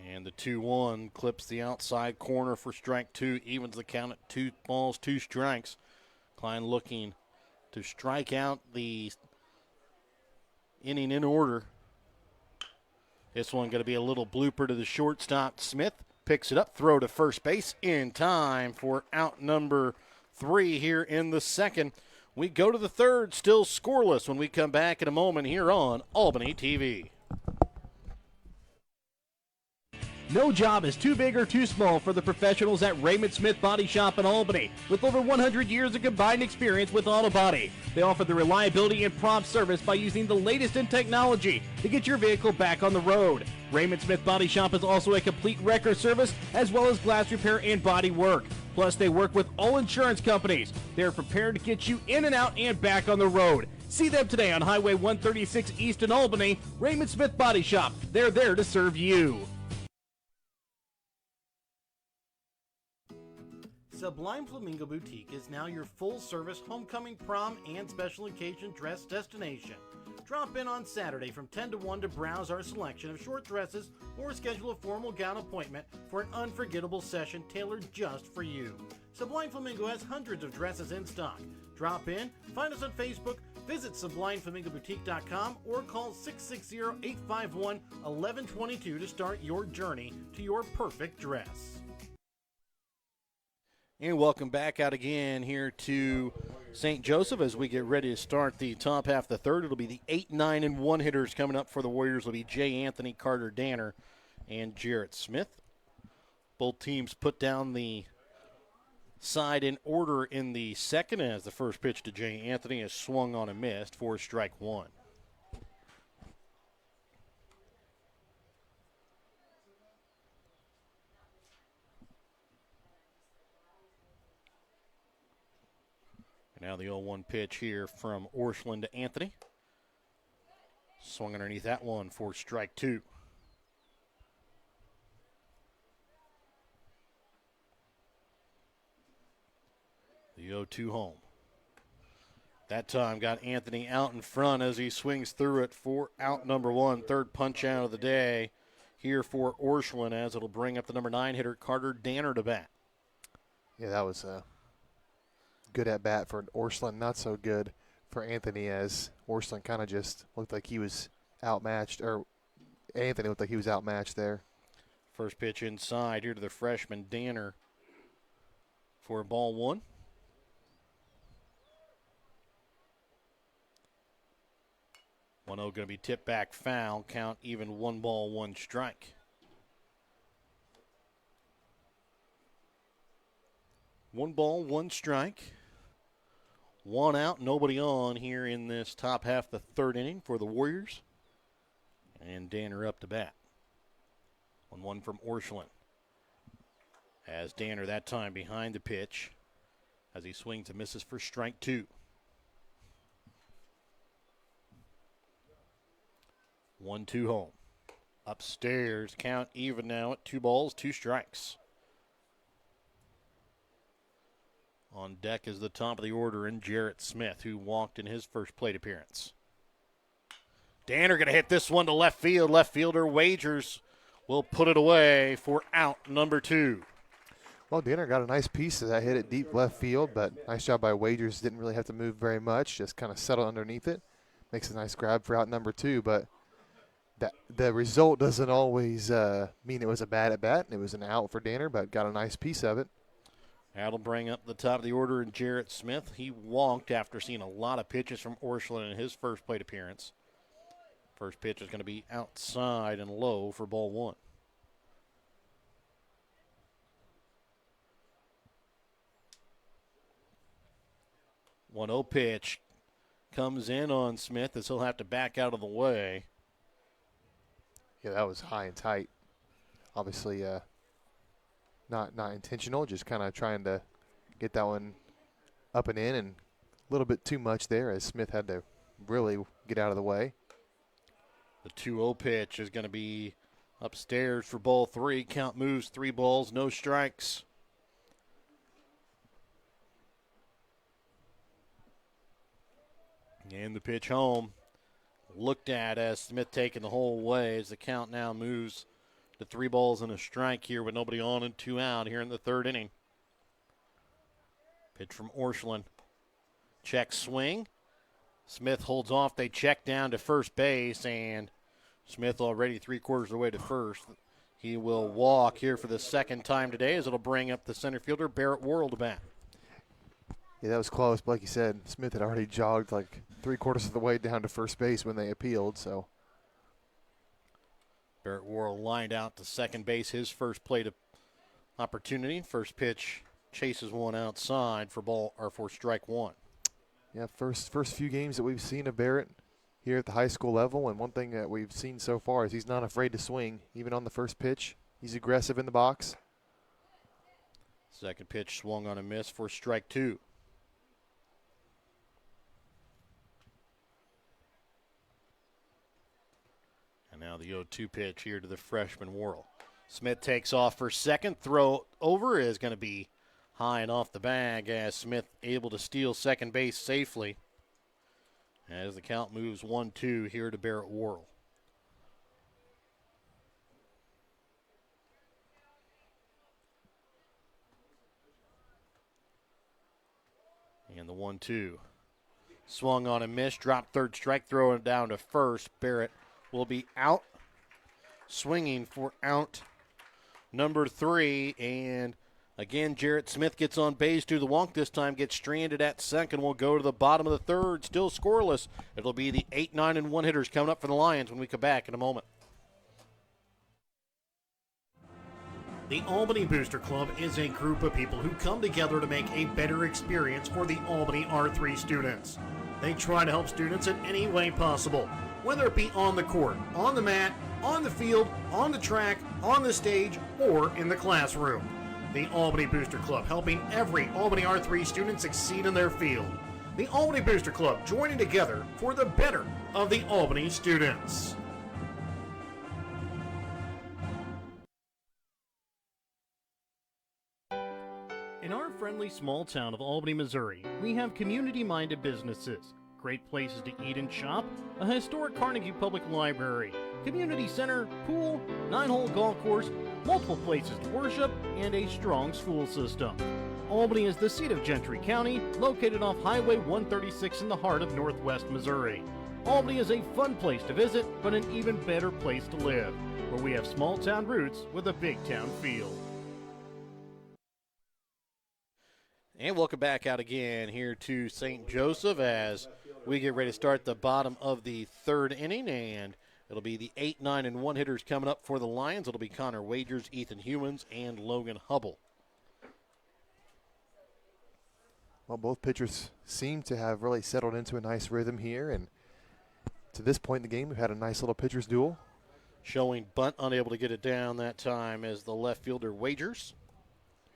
S1: And the 2-1 clips the outside corner for strike 2, evens the count at 2 balls, 2 strikes. Klein looking to strike out the inning in order. This one going to be a little blooper to the shortstop. Smith picks it up, throw to first base in time for out number 3 here in the second. We go to the third, still scoreless when we come back in a moment here on Albany TV.
S9: No job is too big or too small for the professionals at Raymond Smith Body Shop in Albany. With over 100 years of combined experience with auto body, they offer the reliability and prompt service by using the latest in technology to get your vehicle back on the road. Raymond Smith Body Shop is also a complete wrecker service as well as glass repair and body work. Plus, they work with all insurance companies. They're prepared to get you in and out and back on the road. See them today on Highway 136 East in Albany. Raymond Smith Body Shop. They're there to serve you.
S3: Sublime Flamingo Boutique is now your full-service homecoming, prom, and special occasion dress destination. Drop in on Saturday from 10 to 1 to browse our selection of short dresses or schedule a formal gown appointment for an unforgettable session tailored just for you. Sublime Flamingo has hundreds of dresses in stock. Drop in, find us on Facebook, visit SublimeFlamingoBoutique.com, or call 660-851-1122 to start your journey to your perfect dress.
S1: And welcome back out again here to St. Joseph as we get ready to start the top half of the third. It'll be the 8, 9, and 1 hitters coming up for the Warriors. It'll be Jay Anthony, Carter Danner, and Jarrett Smith. Both teams put down the side in order in the second as the first pitch to Jay Anthony is swung on and missed for strike 1. Now the 0-1 pitch here from Orshland to Anthony. Swung underneath that one for strike 2. The The 0-2 home. That time got Anthony out in front as he swings through it for out number 1. Third punch out of the day here for Orscheln, as it'll bring up the number 9 hitter Carter Danner to bat.
S2: Yeah, that was a good at bat for Orscheln. Not so good for Anthony, as Orscheln kind of just looked like he was outmatched, or Anthony looked like he was outmatched there.
S1: First pitch inside here to the freshman Danner for ball 1. 1-0 going to be tipped back foul. Count even 1 ball, 1 strike. 1 ball, 1 strike. 1 out, nobody on here in this top half of the 3rd inning for the Warriors. And Danner up to bat. 1-1 from Orscheln. As Danner that time behind the pitch as he swings and misses for strike 2. 1-2 home. Upstairs, count even now at 2 balls, 2 strikes. On deck is the top of the order in Jarrett Smith, who walked in his first plate appearance. Danner going to hit this one to left field. Left fielder Wagers will put it away for out number 2.
S2: Well, Danner got a nice piece of that hit at deep left field, but nice job by Wagers. Didn't really have to move very much, just kind of settle underneath it. Makes a nice grab for out number 2, but the result doesn't always mean it was a bad at bat. It was an out for Danner, but got a nice piece of it.
S1: That'll bring up the top of the order in Jarrett Smith. He walked after seeing a lot of pitches from Orscheln in his first plate appearance. First pitch is going to be outside and low for ball 1. One 0 pitch comes in on Smith as he'll have to back out of the way.
S2: Yeah, that was high and tight. Obviously, not intentional, just kind of trying to get that one up and in, and a little bit too much there as Smith had to really get out of the way.
S1: The 2-0 pitch is going to be upstairs for ball 3. Count moves 3 balls, no strikes. And the pitch home. Looked at as Smith taking the whole way as the count now moves to 3 balls and a strike here with nobody on and 2 out here in the 3rd inning. Pitch from Orscheln. Check swing. Smith holds off. They check down to first base, and Smith already 3/4 of the way to first. He will walk here for the 2nd time today as it'll bring up the center fielder, Barrett Worrell, to bat.
S2: Yeah, that was close. But like you said, Smith had already jogged like 3/4 of the way down to first base when they appealed. So
S1: Barrett Worrell lined out to second base, his first plate opportunity. First pitch chases one outside for strike 1.
S2: yeah, first few games that we've seen of Barrett here at the high school level, and one thing that we've seen so far is he's not afraid to swing, even on the first pitch. He's aggressive in the box.
S1: Second pitch swung on a miss for strike 2. And now the 0-2 pitch here to the freshman Worrell. Smith takes off for second. Throw over is going to be high and off the bag as Smith able to steal second base safely as the count moves 1-2 here to Barrett Worrell. And the 1-2. Swung on a miss, dropped third strike, throwing it down to first. Barrett will be out, swinging for out number 3. And again, Jarrett Smith gets on base to the walk. This time gets stranded at second. We'll go to the bottom of the 3rd, still scoreless. It'll be the 8, 9, and 1 hitters coming up for the Lions when we come back in a moment.
S3: The Albany Booster Club is a group of people who come together to make a better experience for the Albany R3 students. They try to help students in any way possible, whether it be on the court, on the mat, on the field, on the track, on the stage, or in the classroom. The Albany Booster Club, helping every Albany R3 student succeed in their field. The Albany Booster Club, joining together for the better of the Albany students.
S9: In our friendly small town of Albany, Missouri, we have community-minded businesses, great places to eat and shop, a historic Carnegie Public Library, community center, pool, 9-hole golf course, multiple places to worship, and a strong school system. Albany is the seat of Gentry County, located off Highway 136 in the heart of northwest Missouri. Albany is a fun place to visit, but an even better place to live, where we have small town roots with a big town feel.
S1: And welcome back out again here to St. Joseph as we get ready to start the bottom of the third inning, and it'll be the 8, 9, and 1 hitters coming up for the Lions. It'll be Connor Wagers, Ethan Humans, and Logan Hubble.
S2: Well, both pitchers seem to have really settled into a nice rhythm here, and to this point in the game, we've had a nice little pitcher's duel.
S1: Showing bunt, unable to get it down that time as the left fielder Wagers.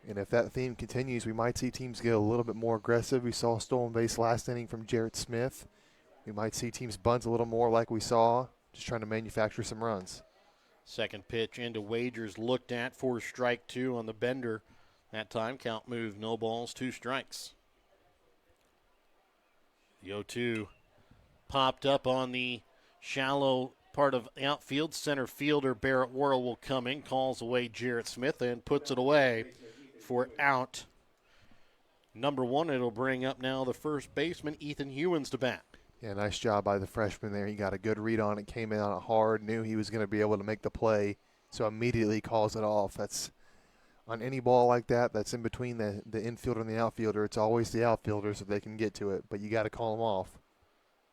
S2: And if that theme continues, we might see teams get a little bit more aggressive. We saw a stolen base last inning from Jarrett Smith. We might see teams bunt a little more like we saw, just trying to manufacture some runs.
S1: Second pitch into Wagers, looked at for strike 2 on the bender. That time, count moved, no balls, 2 strikes. The 0-2 popped up on the shallow part of outfield. Center fielder Barrett Worrell will come in, calls away Jarrett Smith, and puts it away for out number 1. It'll bring up now the first baseman, Ethan Hewins, to bat.
S2: Yeah, nice job by the freshman there. He got a good read on it, came in on it hard, knew he was going to be able to make the play, so immediately calls it off. That's on any ball like that that's in between the infielder and the outfielder. It's always the outfielders if they can get to it, but you got to call them off.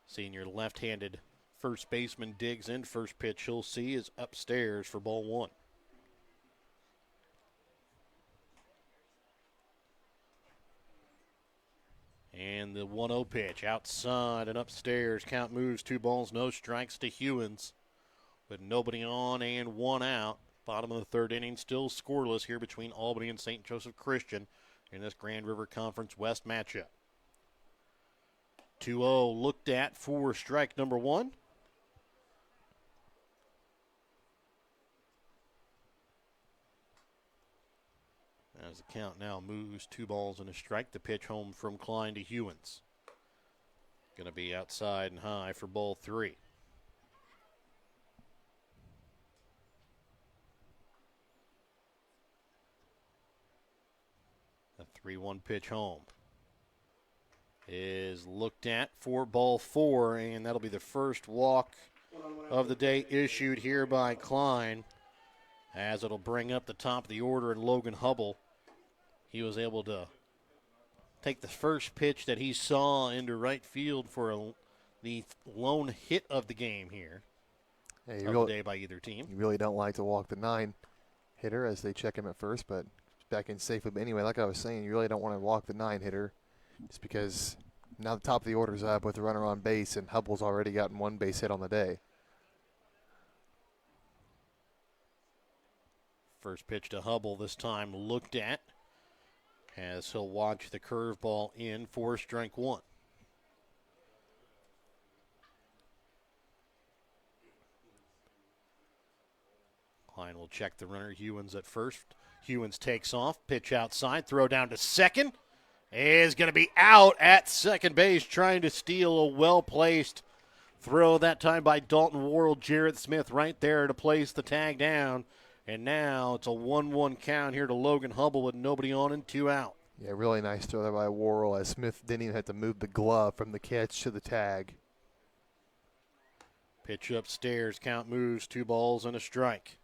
S1: Senior left-handed first baseman digs in. First pitch he'll see is upstairs for ball 1. And the 1-0 pitch outside and upstairs. Count moves, 2 balls, no strikes to Hewins. With nobody on and 1 out. Bottom of the third inning, still scoreless here between Albany and St. Joseph Christian in this Grand River Conference West matchup. 2-0 looked at for strike number 1. As the count now moves, 2 balls and a strike. The pitch home from Klein to Hewins. Going to be outside and high for ball 3. The 3-1 pitch home is looked at for ball 4, and that'll be the first walk of the day issued here by Klein, as it'll bring up the top of the order and Logan Hubble. He was able to take the first pitch that he saw into right field for the lone hit of the game here of the day by either team.
S2: You really don't like to walk the 9 hitter as they check him at first, but back in safely. But anyway, like I was saying, you really don't want to walk the 9 hitter just because now the top of the order's up with the runner on base, and Hubble's already gotten 1 base hit on the day.
S1: First pitch to Hubble, this time looked at, as he'll watch the curveball in for strike 1. Klein will check the runner. Hewins at first. Hewins takes off. Pitch outside. Throw down to second. Is going to be out at second base, trying to steal a well-placed throw that time by Dalton Worrell. Jarrett Smith right there to place the tag down. And now it's a 1-1 count here to Logan Hubble with nobody on and 2 out.
S2: Yeah, really nice throw there by Worrell, as Smith didn't even have to move the glove from the catch to the tag.
S1: Pitch upstairs. Count moves, 2 balls and a strike.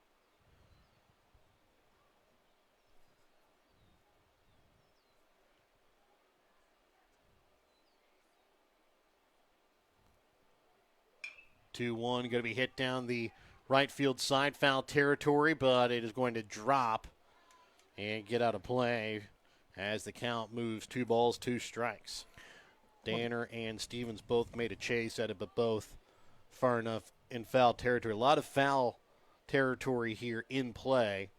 S1: Going to be hit down the right field side, foul territory, but it is going to drop and get out of play as the count moves 2 balls, 2 strikes. Danner and Stevens both made a chase at it, but both far enough in foul territory. A lot of foul territory here in play,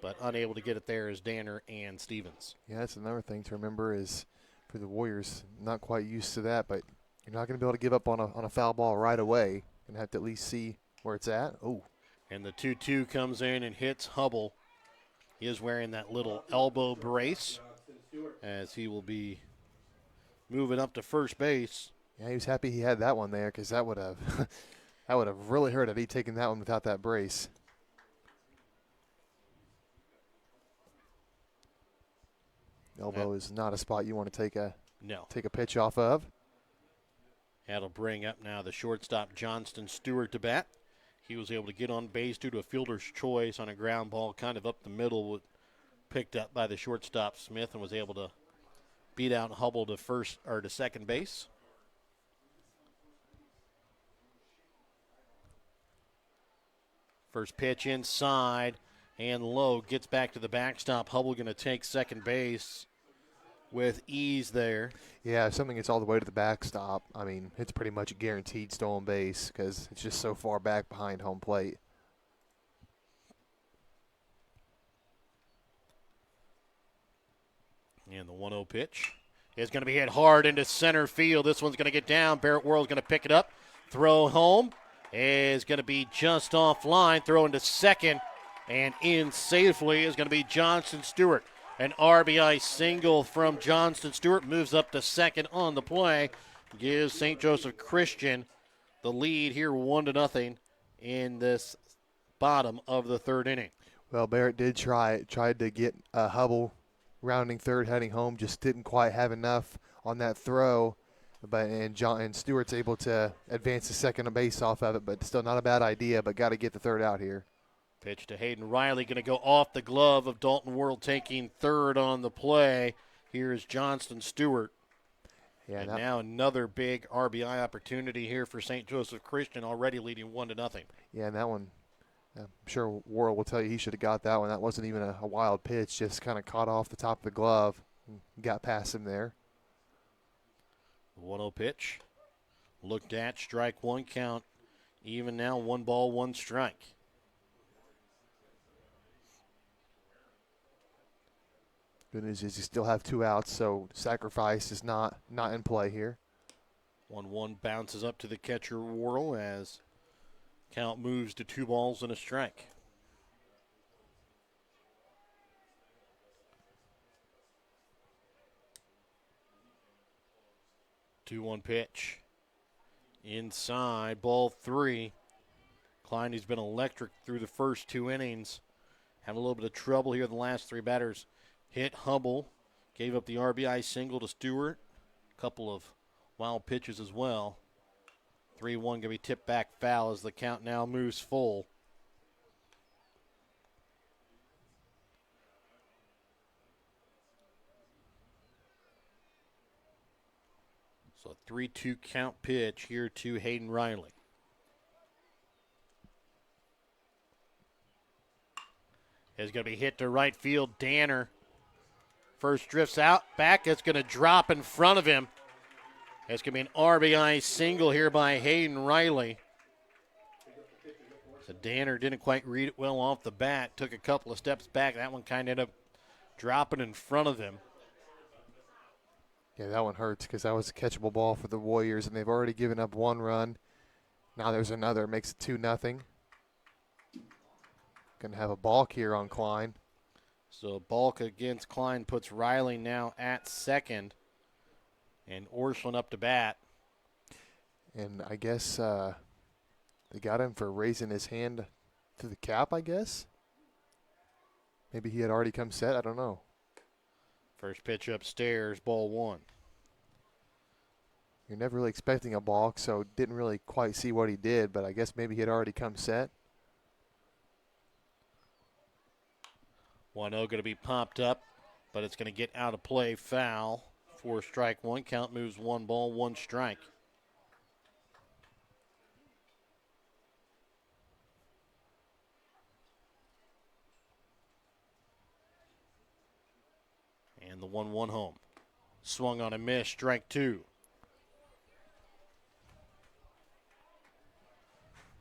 S1: but unable to get it there is Danner and Stevens.
S2: Yeah, that's another thing to remember is for the Warriors, not quite used to that, but you're not going to be able to give up on a foul ball right away. Going to have to at least see where it's at. Oh.
S1: And the 2-2 comes in and hits Hubble. He is wearing that little elbow brace. as he will be moving up to first base.
S2: Yeah, he was happy he had that one there because that would have that would have really hurt had he taken that one without that brace. Elbow is not a spot you want to take a pitch off of.
S1: That'll bring up now the shortstop Johnston Stewart to bat. He was able to get on base due to a fielder's choice on a ground ball kind of up the middle, picked up by the shortstop Smith, and was able to beat out Hubble to second base. First pitch inside and low, gets back to the backstop. Hubble going to take second base with ease there.
S2: Yeah, if something gets all the way to the backstop, I mean, it's pretty much a guaranteed stolen base because it's just so far back behind home plate.
S1: And the 1-0 pitch is going to be hit hard into center field. This one's going to get down. Barrett Worrell's going to pick it up. Throw home is going to be just offline. Throw into second and in safely is going to be Johnston Stewart. An RBI single from Johnston Stewart moves up to second on the play. Gives St. Joseph Christian the lead here 1-0 in this bottom of the third inning.
S2: Well, Barrett did tried to get Hubble rounding third, heading home, just didn't quite have enough on that throw. And Stewart's able to advance the second base off of it, but still not a bad idea, but got to get the third out here.
S1: Pitch to Hayden Riley, going to go off the glove of Dalton Worrell, taking third on the play. Here's Johnston Stewart.
S2: Yeah,
S1: and now another big RBI opportunity here for St. Joseph Christian, already leading 1-0.
S2: Yeah, and that one, I'm sure Worrell will tell you he should have got that one. That wasn't even a wild pitch, just kind of caught off the top of the glove and got past him there.
S1: 1-0 pitch. Looked at, strike one count. Even now, 1 ball, 1 strike.
S2: Good news is you still have 2 outs, so sacrifice is not in play here.
S1: 1-1 bounces up to the catcher Worrell as count moves to 2 balls and a strike. Two-one pitch. Inside, ball 3. Klein, who's been electric through the first 2 innings, had a little bit of trouble here. The last 3 batters hit Hubble, gave up the RBI single to Stewart. A couple of wild pitches as well. 3-1 going to be tipped back foul as the count now moves full. So a 3-2 count pitch here to Hayden Riley. It's going to be hit to right field. Danner first drifts out, back. It's going to drop in front of him. It's going to be an RBI single here by Hayden Riley. So Danner didn't quite read it well off the bat. Took a couple of steps back. That one kind of ended up dropping in front of him.
S2: Yeah, that one hurts because that was a catchable ball for the Warriors, and they've already given up 1 run. Now there's another. It makes it 2-0. Going to have a balk here on Klein.
S1: So balk against Klein puts Riley now at second. And Orslin up to bat.
S2: And I guess they got him for raising his hand to the cap, I guess. Maybe he had already come set. I don't know.
S1: First pitch upstairs, ball 1.
S2: You're never really expecting a balk, so didn't really quite see what he did, but I guess maybe he had already come set.
S1: 1-0 going to be popped up, but it's going to get out of play, foul. 4 strike 1 count, moves 1 ball, 1 strike. And the 1-1 home. Swung on a miss, strike 2.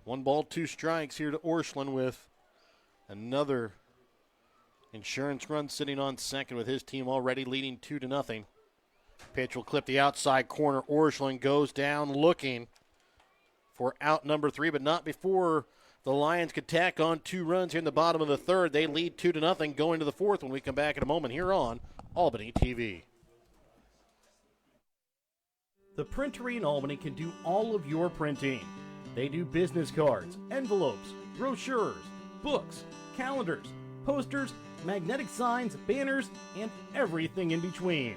S1: 1 ball, 2 strikes here to Orslin with another insurance run sitting on second with his team already leading 2-0. Pitch will clip the outside corner. Orslin goes down looking for out number 3, but not before the Lions could tack on 2 runs here in the bottom of the third. They lead 2-0 going to the 4th when we come back in a moment here on Albany TV.
S9: The Printery in Albany can do all of your printing. They do business cards, envelopes, brochures, books, calendars, posters, magnetic signs, banners, and everything in between.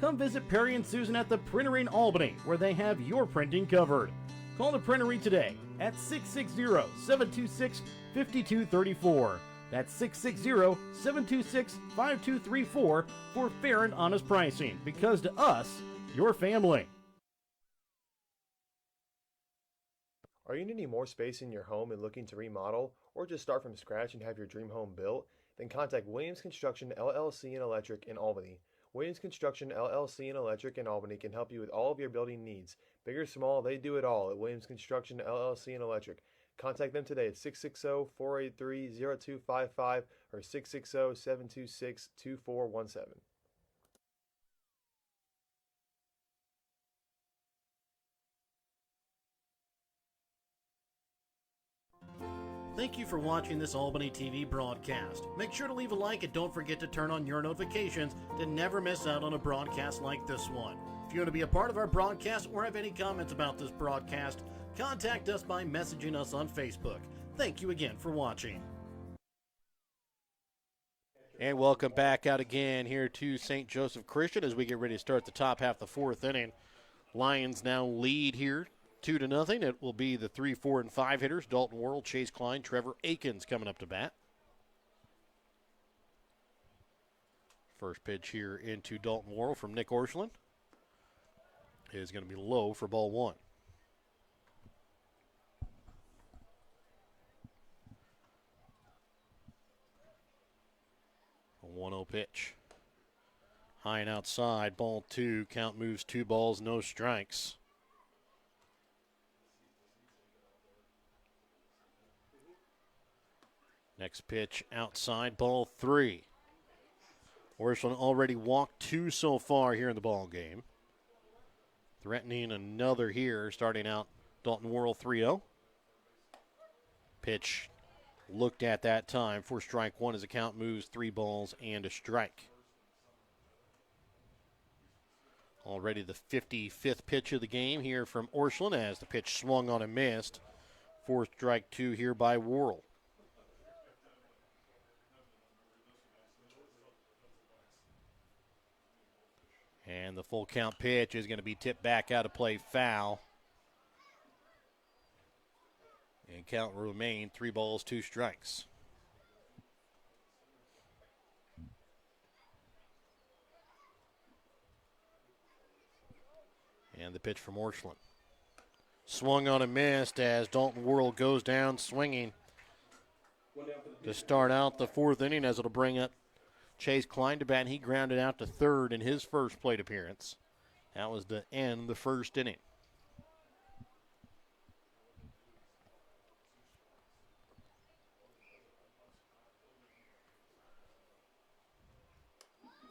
S9: Come visit Perry and Susan at the Printery in Albany, where they have your printing covered. Call the Printery today at 660-726-5234. That's 660-726-5234 for fair and honest pricing, because to us, your family.
S10: Are you needing more space in your home and looking to remodel, or just start from scratch and have your dream home built? Then contact Williams Construction LLC and Electric in Albany. Williams Construction LLC and Electric in Albany can help you with all of your building needs. Big or small, they do it all at Williams Construction LLC and Electric. Contact them today at 660-483-0255 or 660-726-2417.
S1: Thank you for watching this Albany TV broadcast. Make sure to leave a like and don't forget to turn on your notifications to never miss out on a broadcast like this one. If you want to be a part of our broadcast or have any comments about this broadcast, contact us by messaging us on Facebook. Thank you again for watching. And welcome back out again here to St. Joseph Christian as we get ready to start the top half of the fourth inning. Lions now lead here 2-0. It will be the 3, 4, and 5 hitters. Dalton Worrell, Chase Klein, Trevor Akins coming up to bat. First pitch here into Dalton Worrell from Nick Orscheln is going to be low for ball one. A 1-0 pitch. High and outside, ball two. Count moves 2 balls, no strikes. Next pitch outside, ball 3. Orscheln already walked 2 so far here in the ball game. Threatening another here, starting out Dalton Worrell 3-0. Pitch looked at that time for strike 1 as the count moves 3 balls and a strike. Already the 55th pitch of the game here from Orscheln as the pitch swung on and missed for strike 2 here by Worrell. And the full count pitch is going to be tipped back out of play, foul. And count will remain 3 balls, 2 strikes. And the pitch from Orscheln. Swung on and missed as Dalton Worrell goes down swinging to start out the fourth inning, as it'll bring up Chase Klein to bat, and he grounded out to third in his first plate appearance. That was to end the first inning.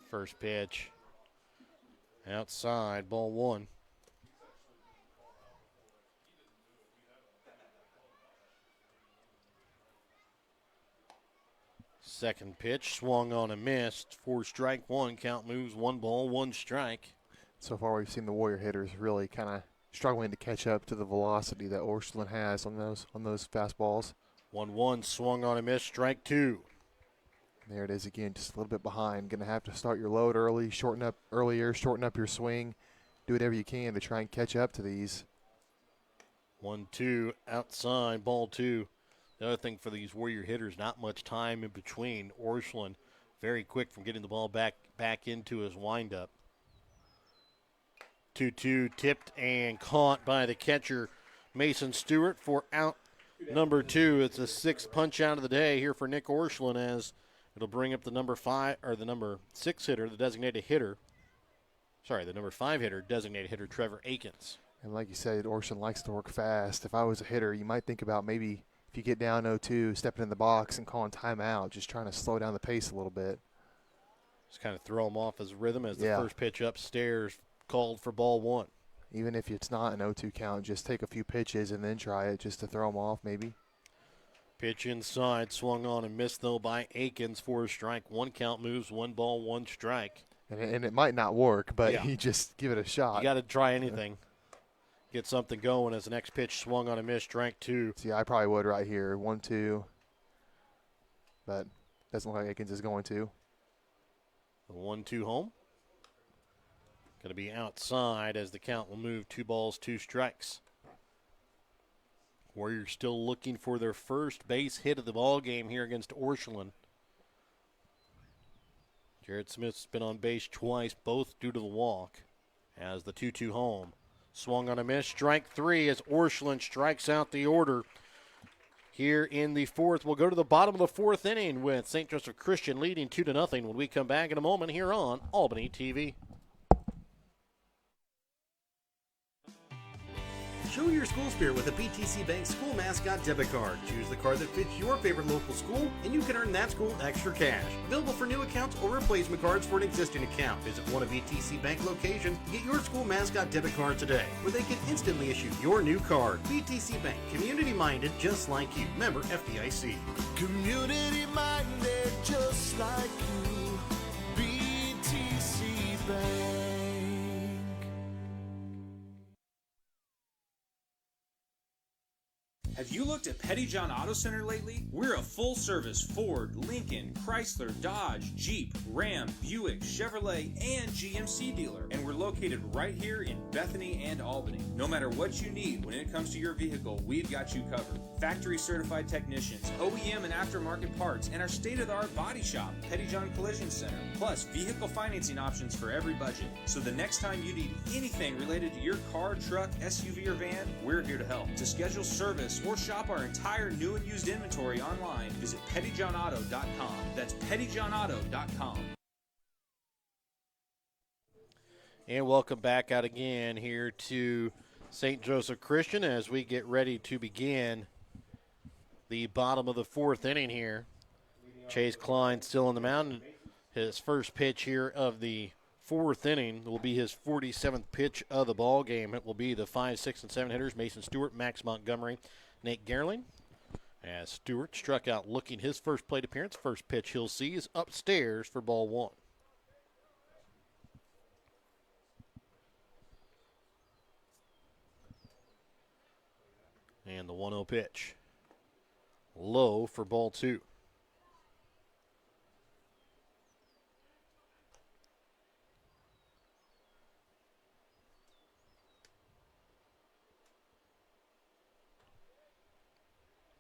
S1: First pitch outside, ball 1. Second pitch swung on and missed for strike 1. Count moves 1 ball, 1 strike.
S2: So far we've seen the Warrior hitters really kind of struggling to catch up to the velocity that Orscheln has on those fastballs.
S1: 1-1 swung on and missed, strike 2.
S2: There it is again, just a little bit behind. Going to have to start your load early, shorten up your swing, do whatever you can to try and catch up to these.
S1: 1-2 outside, ball 2. The other thing for these Warrior hitters, not much time in between. Orscheln very quick from getting the ball back into his windup. 2-2 tipped and caught by the catcher Mason Stewart for out number 2. It's a 6th punch out of the day here for Nick Orscheln, as it'll bring up the number 6 hitter, the designated hitter. Sorry, the number 5 hitter, designated hitter Trevor Akins.
S2: And like you said, Orscheln likes to work fast. If I was a hitter, you might think about maybe if you get down 0-2, stepping in the box and calling timeout, just trying to slow down the pace a little bit.
S1: Just kind of throw him off his rhythm as the first pitch upstairs called for ball 1.
S2: Even if it's not an 0-2 count, just take a few pitches and then try it just to throw him off maybe.
S1: Pitch inside, swung on and missed though by Akins for a strike. 1 count moves 1 ball, 1 strike.
S2: And it might not work, but
S1: Yeah.
S2: you just give it a shot.
S1: You got to try anything. Get something going as the next pitch swung on a miss, strike 2.
S2: See, I probably would right here. 1-2. But doesn't look like Akins is going to.
S1: The 1-2 home. Going to be outside as the count will move 2 balls, 2 strikes. Warriors still looking for their first base hit of the ball game here against Orchland. Jared Smith's been on base twice, both due to the walk. As the 2-2 home. Swung on a miss, strike 3 as Orchland strikes out the order. Here in the 4th, we'll go to the bottom of the 4th inning with St. Joseph Christian leading 2-0 when we come back in a moment here on Albany TV.
S3: Show your school spirit with a BTC Bank school mascot debit card. Choose the card that fits your favorite local school, and you can earn that school extra cash. Available for new accounts or replacement cards for an existing account. Visit one of BTC Bank locations and get your school mascot debit card today, where they can instantly issue your new card. BTC Bank, community-minded just like you. Member FDIC.
S4: Community-minded just like you. BTC Bank.
S6: Have you looked at Petty John Auto Center lately? We're a full-service Ford, Lincoln, Chrysler, Dodge, Jeep, Ram, Buick, Chevrolet, and GMC dealer. And we're located right here in Bethany and Albany. No matter what you need when it comes to your vehicle, we've got you covered. Factory-certified technicians, OEM and aftermarket parts, and our state-of-the-art body shop, Petty John Collision Center. Plus, vehicle financing options for every budget. So the next time you need anything related to your car, truck, SUV, or van, we're here to help. To schedule service or shop our entire new and used inventory online, visit pettyjohnauto.com. That's pettyjohnauto.com.
S1: And welcome back out again here to St. Joseph Christian as we get ready to begin the bottom of the 4th inning here. Chase Klein still on the mound. His first pitch here of the 4th inning will be his 47th pitch of the ball game. It will be the 5, 6, and 7 hitters, Mason Stewart, Max Montgomery, Nate Gerling. As Stewart struck out looking his first plate appearance. First pitch he'll see is upstairs for ball 1. And the 1-0 pitch. Low for ball 2.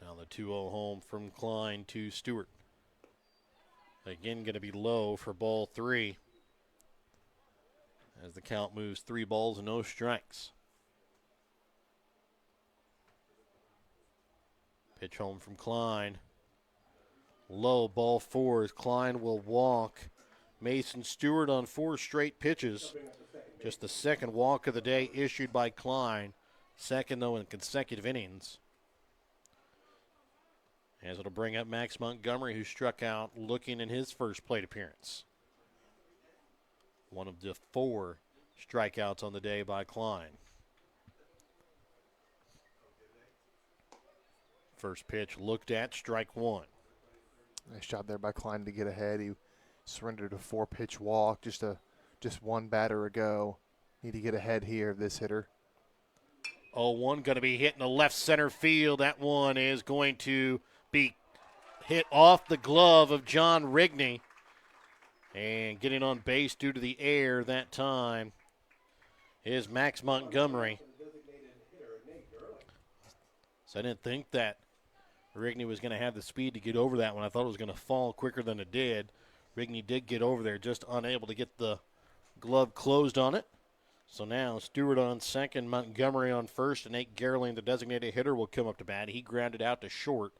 S1: Now the 2-0 home from Klein to Stewart. Again, going to be low for ball 3. As the count moves 3 balls and no strikes. Pitch home from Klein. Low, ball 4 as Klein will walk Mason Stewart on 4 straight pitches. Just the second walk of the day issued by Klein. Second, though, in consecutive innings. As it'll bring up Max Montgomery, who struck out looking in his first plate appearance. One of the 4 strikeouts on the day by Klein. First pitch looked at, strike 1.
S2: Nice job there by Klein to get ahead. He surrendered a 4-pitch walk, just one batter ago. Need to get ahead here of this hitter.
S1: 0-1 going to be hit in the left center field. That one is going to be hit off the glove of John Rigney. And getting on base due to the air that time is Max Montgomery. So I didn't think that Rigney was going to have the speed to get over that one. I thought it was going to fall quicker than it did. Rigney did get over there, just unable to get the glove closed on it. So now Stewart on second, Montgomery on first, and Nate Gerling, the designated hitter, will come up to bat. He grounded out to short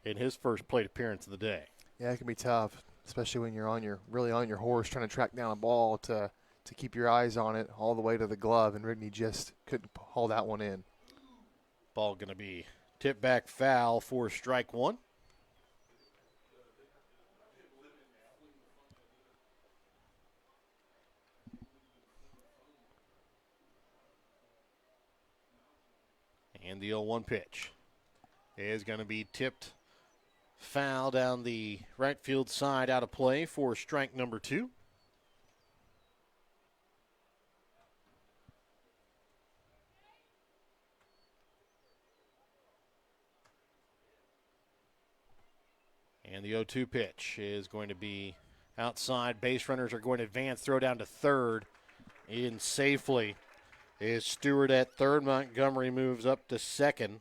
S1: in his first plate appearance of the day.
S2: Yeah, it can be tough, especially when you're really on your horse trying to track down a ball to keep your eyes on it all the way to the glove, and Rigney just couldn't haul that one in.
S1: Ball going to be tipped back foul for strike 1. And the 0-1 pitch is going to be tipped foul down the right field side, out of play for strike number 2. And the 0-2 pitch is going to be outside. Base runners are going to advance, throw down to third. In safely is Stewart at third. Montgomery moves up to second.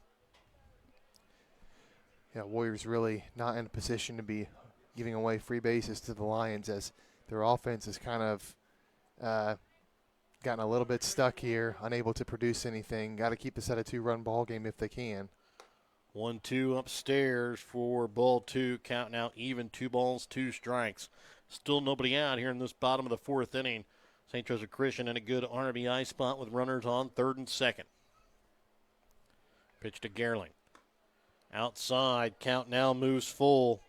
S2: Yeah, Warriors really not in a position to be giving away free bases to the Lions, as their offense has kind of gotten a little bit stuck here, unable to produce anything. Got to keep this at a 2-run ball game if they can.
S1: 1-2 upstairs for ball 2. Count now even, 2 balls, 2 strikes. Still nobody out here in this bottom of the 4th inning. St. Joseph Christian in a good RBI spot with runners on third and second. Pitch to Gerling. Outside, count now moves full.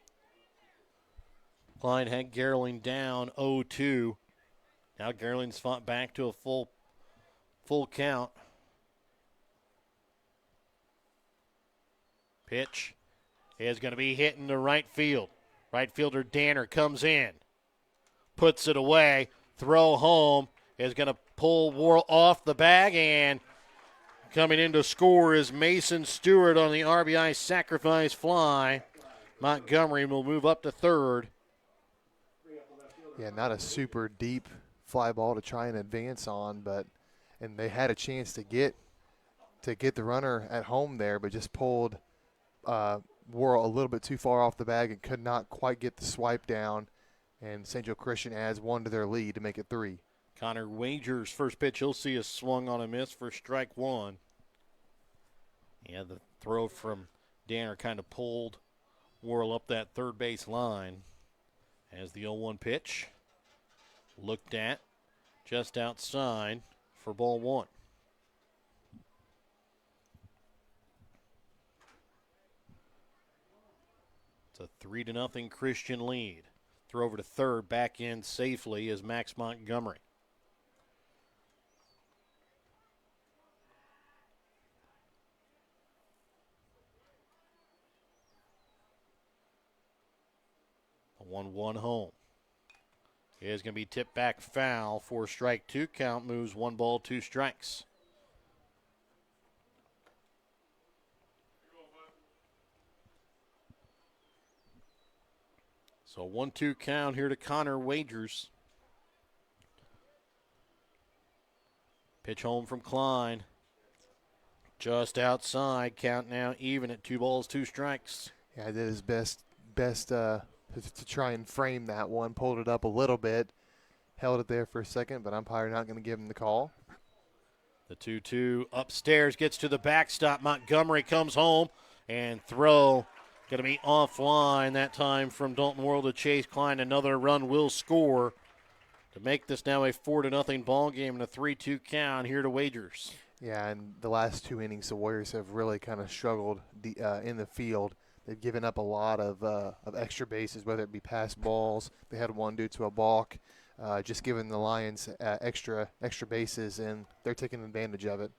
S1: Klein had Gerling down 0-2. Now Gerling's fought back to a full count. Pitch is going to be hit into right field. Right fielder Danner comes in, puts it away. Throw home is going to pull Worrell off the bag, and coming in to score is Mason Stewart on the RBI sacrifice fly. Montgomery will move up to third.
S2: Yeah, not a super deep fly ball to try and advance on, and they had a chance to get the runner at home there, but just pulled Worrell a little bit too far off the bag and could not quite get the swipe down. And St. Joe Christian adds 1 to their lead to make it 3.
S1: Connor Wagers' first pitch, he'll see a swung on a miss for strike 1. Yeah, the throw from Danner kind of pulled Worrell up that third base line. As the 0-1 pitch, looked at just outside for ball 1. It's a 3-0 Christian lead. Throw over to third, back in safely is Max Montgomery. A 1-1 home. It is going to be tipped back foul for strike 2. Count moves 1 ball, 2 strikes. So 1-2 count here to Connor Wagers. Pitch home from Klein. Just outside. Count now even at 2 balls, 2 strikes.
S2: Yeah, I did his best to try and frame that one. Pulled it up a little bit. Held it there for a second, but umpire not going to give him the call.
S1: The 2-2 upstairs gets to the backstop. Montgomery comes home and throw. Going to be offline that time from Dalton Worrell to Chase Klein. Another run will score to make this now a 4-0 ball game and a 3-2 count here to Wagers.
S2: Yeah, and the last 2 innings, the Warriors have really kind of struggled in the field. They've given up a lot of extra bases, whether it be pass balls. They had one due to a balk, just giving the Lions extra bases, and they're taking advantage of it.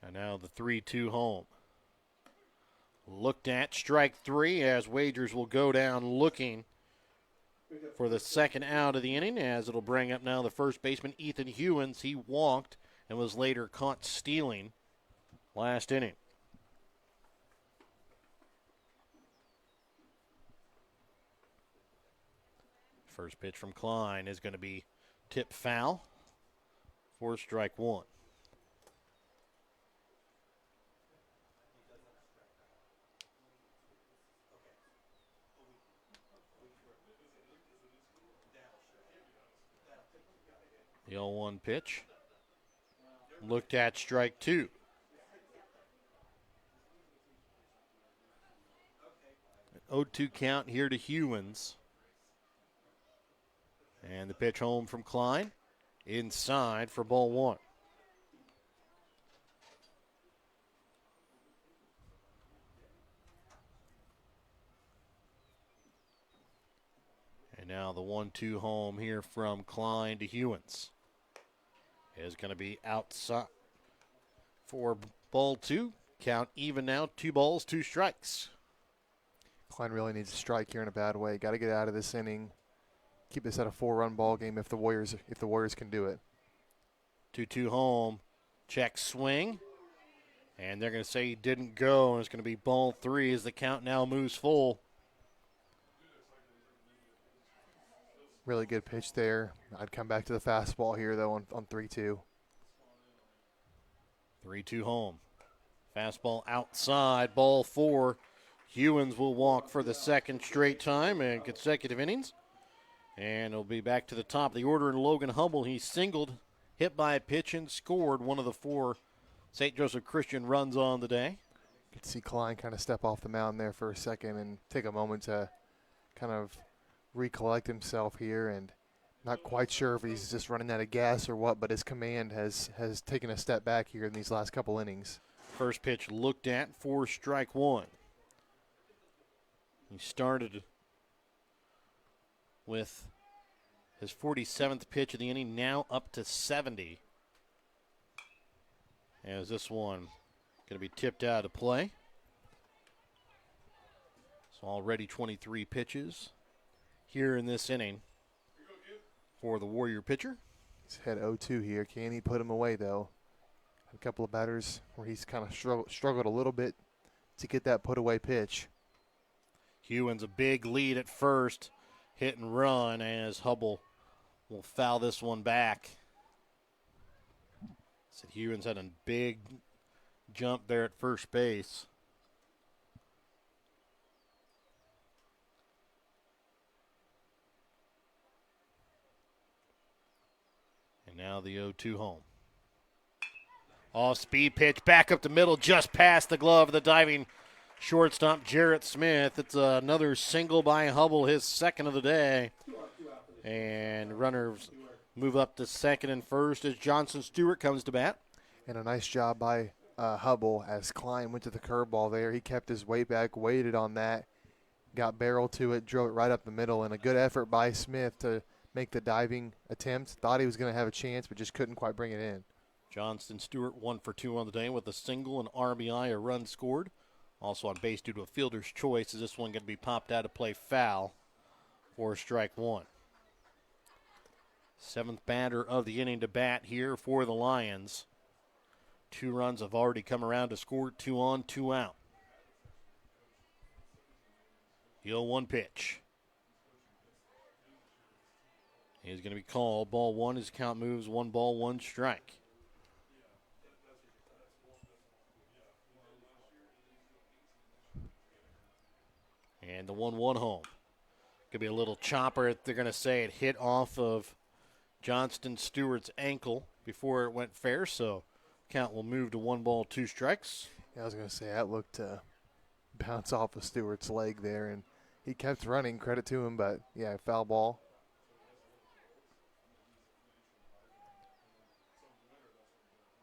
S1: And now the 3-2 home. Looked at, strike 3, as Wagers will go down looking for the second out of the inning, as it'll bring up now the first baseman, Ethan Hewins. He walked and was later caught stealing last inning. First pitch from Klein is going to be tipped foul for strike 1. The 0-1 pitch. Looked at, strike 2. An 0-2 count here to Hewins. And the pitch home from Klein. Inside for ball 1. And now the 1-2 home here from Klein to Hewins is going to be outside for ball 2. Count even now, 2 balls, 2 strikes.
S2: Klein really needs a strike here in a bad way. Got to get out of this inning. Keep this at a 4-run ball game if the Warriors can do it.
S1: 2-2 home. Check swing. And they're going to say he didn't go, and it's going to be ball 3 as the count now moves full.
S2: Really good pitch there. I'd come back to the fastball here, though, on 3-2.
S1: 3-2 home. Fastball outside, ball 4. Hewins will walk for the second straight time in consecutive innings. And it'll be back to the top of the order in Logan Hubble. He singled, hit by a pitch, and scored one of the 4 St. Joseph Christian runs on the day.
S2: You could see Klein kind of step off the mound there for a second and take a moment to kind of recollect himself here, and not quite sure if he's just running out of gas or what, but his command has taken a step back here in these last couple innings.
S1: First pitch looked at for strike 1. He started with his 47th pitch of the inning, now up to 70. As this one going to be tipped out of play. So already 23 pitches here in this inning for the Warrior pitcher.
S2: He's had 0-2 here. Can he put him away, though? A couple of batters where he's kind of struggled a little bit to get that put-away pitch.
S1: Hewins a big lead at first. Hit and run as Hubble will foul this one back. Said Hewins had a big jump there at first base. And now the 0-2 home. Off speed pitch back up the middle, just past the glove of the diving shortstop Jarrett Smith. It's another single by Hubble, his second of the day. And runners move up to second and first as Johnson Stewart comes to bat.
S2: And a nice job by Hubble as Klein went to the curveball there. He kept his weight back, waited on that, got barrel to it, drove it right up the middle, and a good effort by Smith to make the diving attempt. Thought he was going to have a chance, but just couldn't quite bring it in.
S1: Johnston Stewart 1 for 2 on the day with a single, an RBI, a run scored. Also on base due to a fielder's choice. Is this one going to be popped out to play foul for strike 1? 7th batter of the inning to bat here for the Lions. 2 runs have already come around to score, 2 on, 2 out. The 0-1 pitch. He's going to be called. Ball 1, his count moves 1 ball, 1 strike. And the 1-1 home. Could be a little chopper. They're going to say it hit off of Johnston Stewart's ankle before it went fair, so count will move to 1 ball, 2 strikes.
S2: Yeah, I was going to say that looked to bounce off of Stewart's leg there, and he kept running. Credit to him, but yeah, foul ball.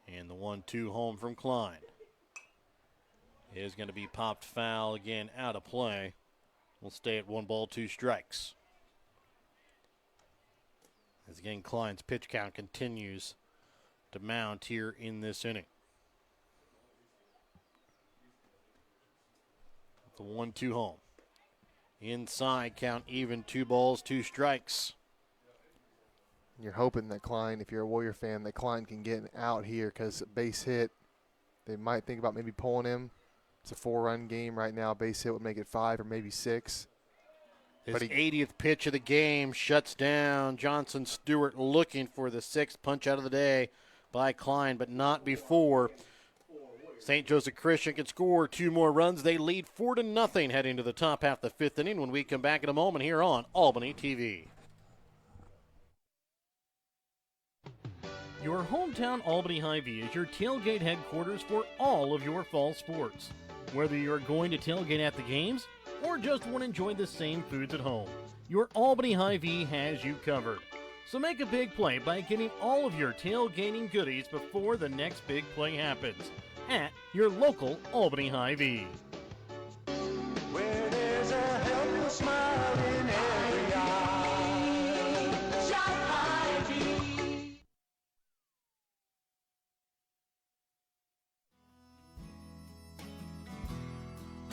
S1: And the 1-2 home from Klein is going to be popped foul again, out of play. We'll stay at 1 ball, 2 strikes. As again, Klein's pitch count continues to mount here in this inning. The 1-2 home. Inside, count even, 2 balls, 2 strikes.
S2: You're hoping that Klein, if you're a Warrior fan, that Klein can get out here because base hit, they might think about maybe pulling him. It's a 4-run game right now. Base hit would make it 5 or maybe 6.
S1: His 80th pitch of the game shuts down Johnson Stewart, looking for the 6th punch out of the day by Klein, but not before St. Joseph Christian can score 2 more runs. They lead 4-0 heading to the top half of the 5th inning when we come back in a moment here on Albany TV.
S9: Your hometown Albany Hy-Vee is your tailgate headquarters for all of your fall sports. Whether you're going to tailgate at the games or just want to enjoy the same foods at home, your Albany Hy-Vee has you covered. So make a big play by getting all of your tailgating goodies before the next big play happens at your local Albany Hy-Vee.
S4: Where there's a helpless smile in every eye. Shop Hy-Vee.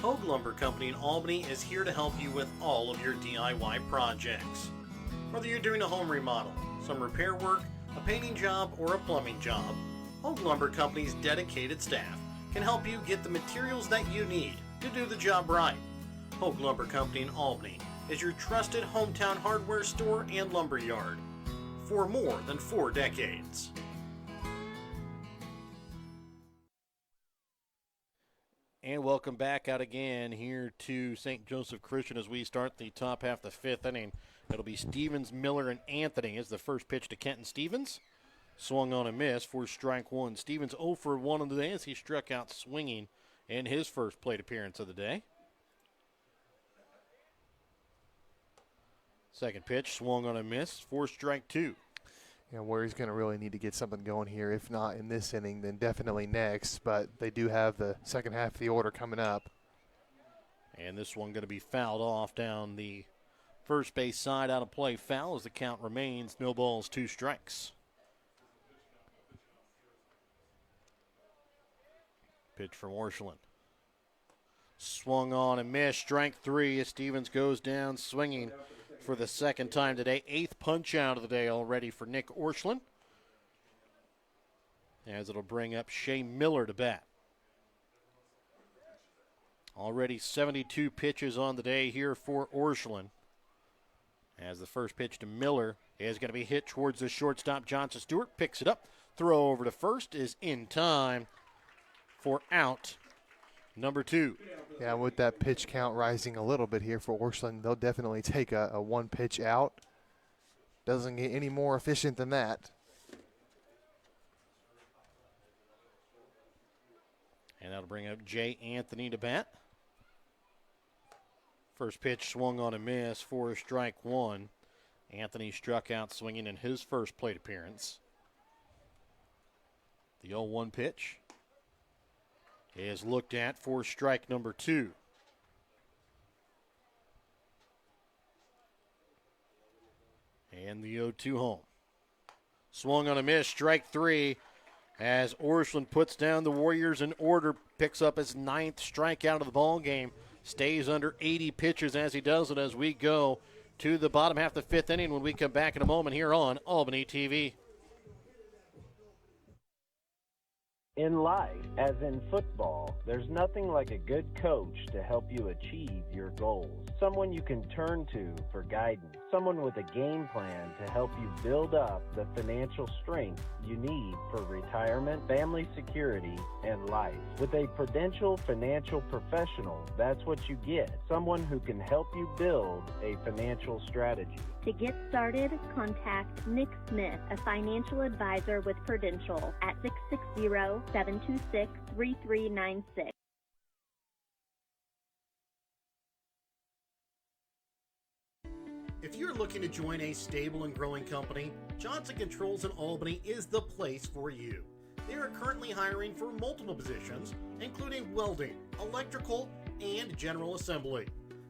S1: Hogue Lumber Company in Albany is here to help you with all of your DIY projects. Whether you're doing a home remodel, some repair work, a painting job, or a plumbing job, Hogue Lumber Company's dedicated staff
S3: can help you get the materials that you need to do the job right. Hogue Lumber Company in Albany is your trusted hometown hardware store and lumber yard for more than 4 decades.
S1: And welcome back out again here to St. Joseph Christian as we start the top half of the 5th inning. It'll be Stevens, Miller, and Anthony as the first pitch to Kenton Stevens. Swung on a miss for strike one. Stevens 0 for 1 on the day as he struck out swinging in his first plate appearance of the day. Second pitch swung on a miss for strike two.
S2: Yeah, Warriors going to really need to get something going here. If not in this inning, then definitely next. But they do have the second half of the order coming up.
S1: And this one going to be fouled off down the first base side, out of play. Foul as the count remains. No balls, 2 strikes. Pitch from Orschelin. Swung on and missed. Strike 3 as Stevens goes down swinging for the second time today. 8th punch out of the day already for Nick Orschelin. As it'll bring up Shea Miller to bat. Already 72 pitches on the day here for Orschelin. As the first pitch to Miller is going to be hit towards the shortstop. Johnson Stewart picks it up. Throw over to first is in time for out number 2.
S2: Yeah, with that pitch count rising a little bit here for Orschelin, they'll definitely take a one pitch out. Doesn't get any more efficient than that.
S1: And that'll bring up Jay Anthony to bat. First pitch swung on a miss for strike 1. Anthony struck out swinging in his first plate appearance. The 0-1 pitch is looked at for strike number 2. And the 0-2 home. Swung on a miss, strike 3, as Orschelin puts down the Warriors in order, picks up his 9th strikeout of the ball game, stays under 80 pitches as he does it as we go to the bottom half of the 5th inning when we come back in a moment here on Albany TV.
S7: In life, as in football, there's nothing like a good coach to help you achieve your goals. Someone you can turn to for guidance. Someone with a game plan to help you build up the financial strength you need for retirement, family security, and life. With a Prudential financial professional, that's what you get. Someone who can help you build a financial strategy.
S8: To get started, contact Nick Smith, a financial advisor with Prudential, at 660-726-3396.
S3: If you're looking to join a stable and growing company, Johnson Controls in Albany is the place for you. They are currently hiring for multiple positions, including welding, electrical, and general assembly.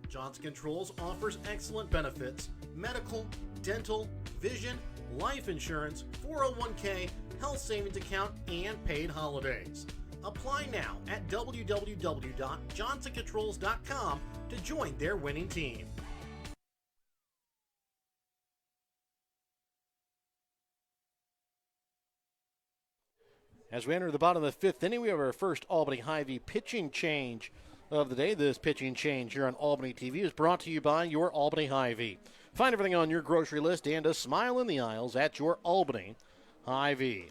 S3: Johnson Controls offers excellent benefits: medical, dental, vision, life insurance, 401k, health savings account, and paid holidays. Apply now at www.johnsoncontrols.com to join their winning team.
S1: As we enter the bottom of the 5th inning, we have our first Albany Hy-Vee pitching change of the day. This pitching change here on Albany TV is brought to you by your Albany Hy-Vee. Find everything on your grocery list and a smile in the aisles at your Albany Hy-Vee.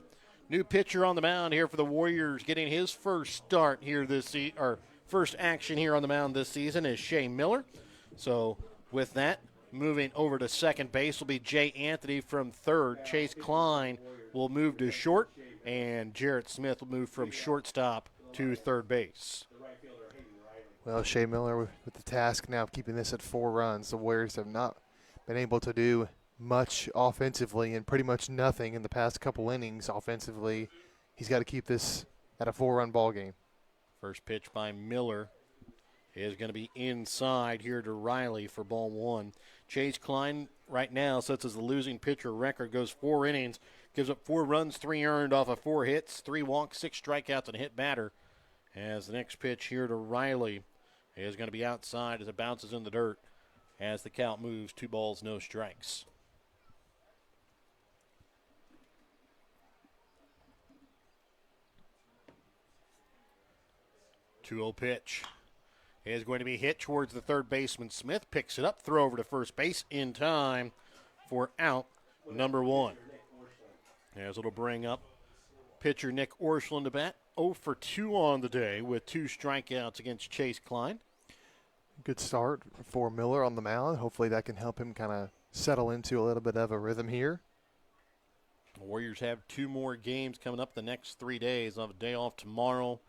S1: New pitcher on the mound here for the Warriors, getting his first start here first action here on the mound this season is Shea Miller. So with that, moving over to second base will be Jay Anthony from third. Chase Klein will move to short, and Jarrett Smith will move from shortstop to third base.
S2: Well, Shea Miller with the task now of keeping this at 4 runs. The Warriors have not been able to do much offensively and pretty much nothing in the past couple innings offensively. He's got to keep this at a 4-run ball game.
S1: First pitch by Miller is going to be inside here to Riley for ball 1. Chase Klein right now sets as the losing pitcher record, goes 4 innings, gives up 4 runs, 3 earned off of 4 hits, 3 walks, 6 strikeouts, and a hit batter. As the next pitch here to Riley is going to be outside as it bounces in the dirt as the count moves 2 balls, no strikes. 2-0 pitch is going to be hit towards the third baseman. Smith picks it up, throw over to first base in time for out number 1. As it'll bring up pitcher Nick Orscheln to bat. 0 for 2 on the day with 2 strikeouts against Chase Klein.
S2: Good start for Miller on the mound. Hopefully that can help him kind of settle into a little bit of a rhythm here.
S1: The Warriors have 2 more games coming up the next 3 days. They'll have a day off tomorrow.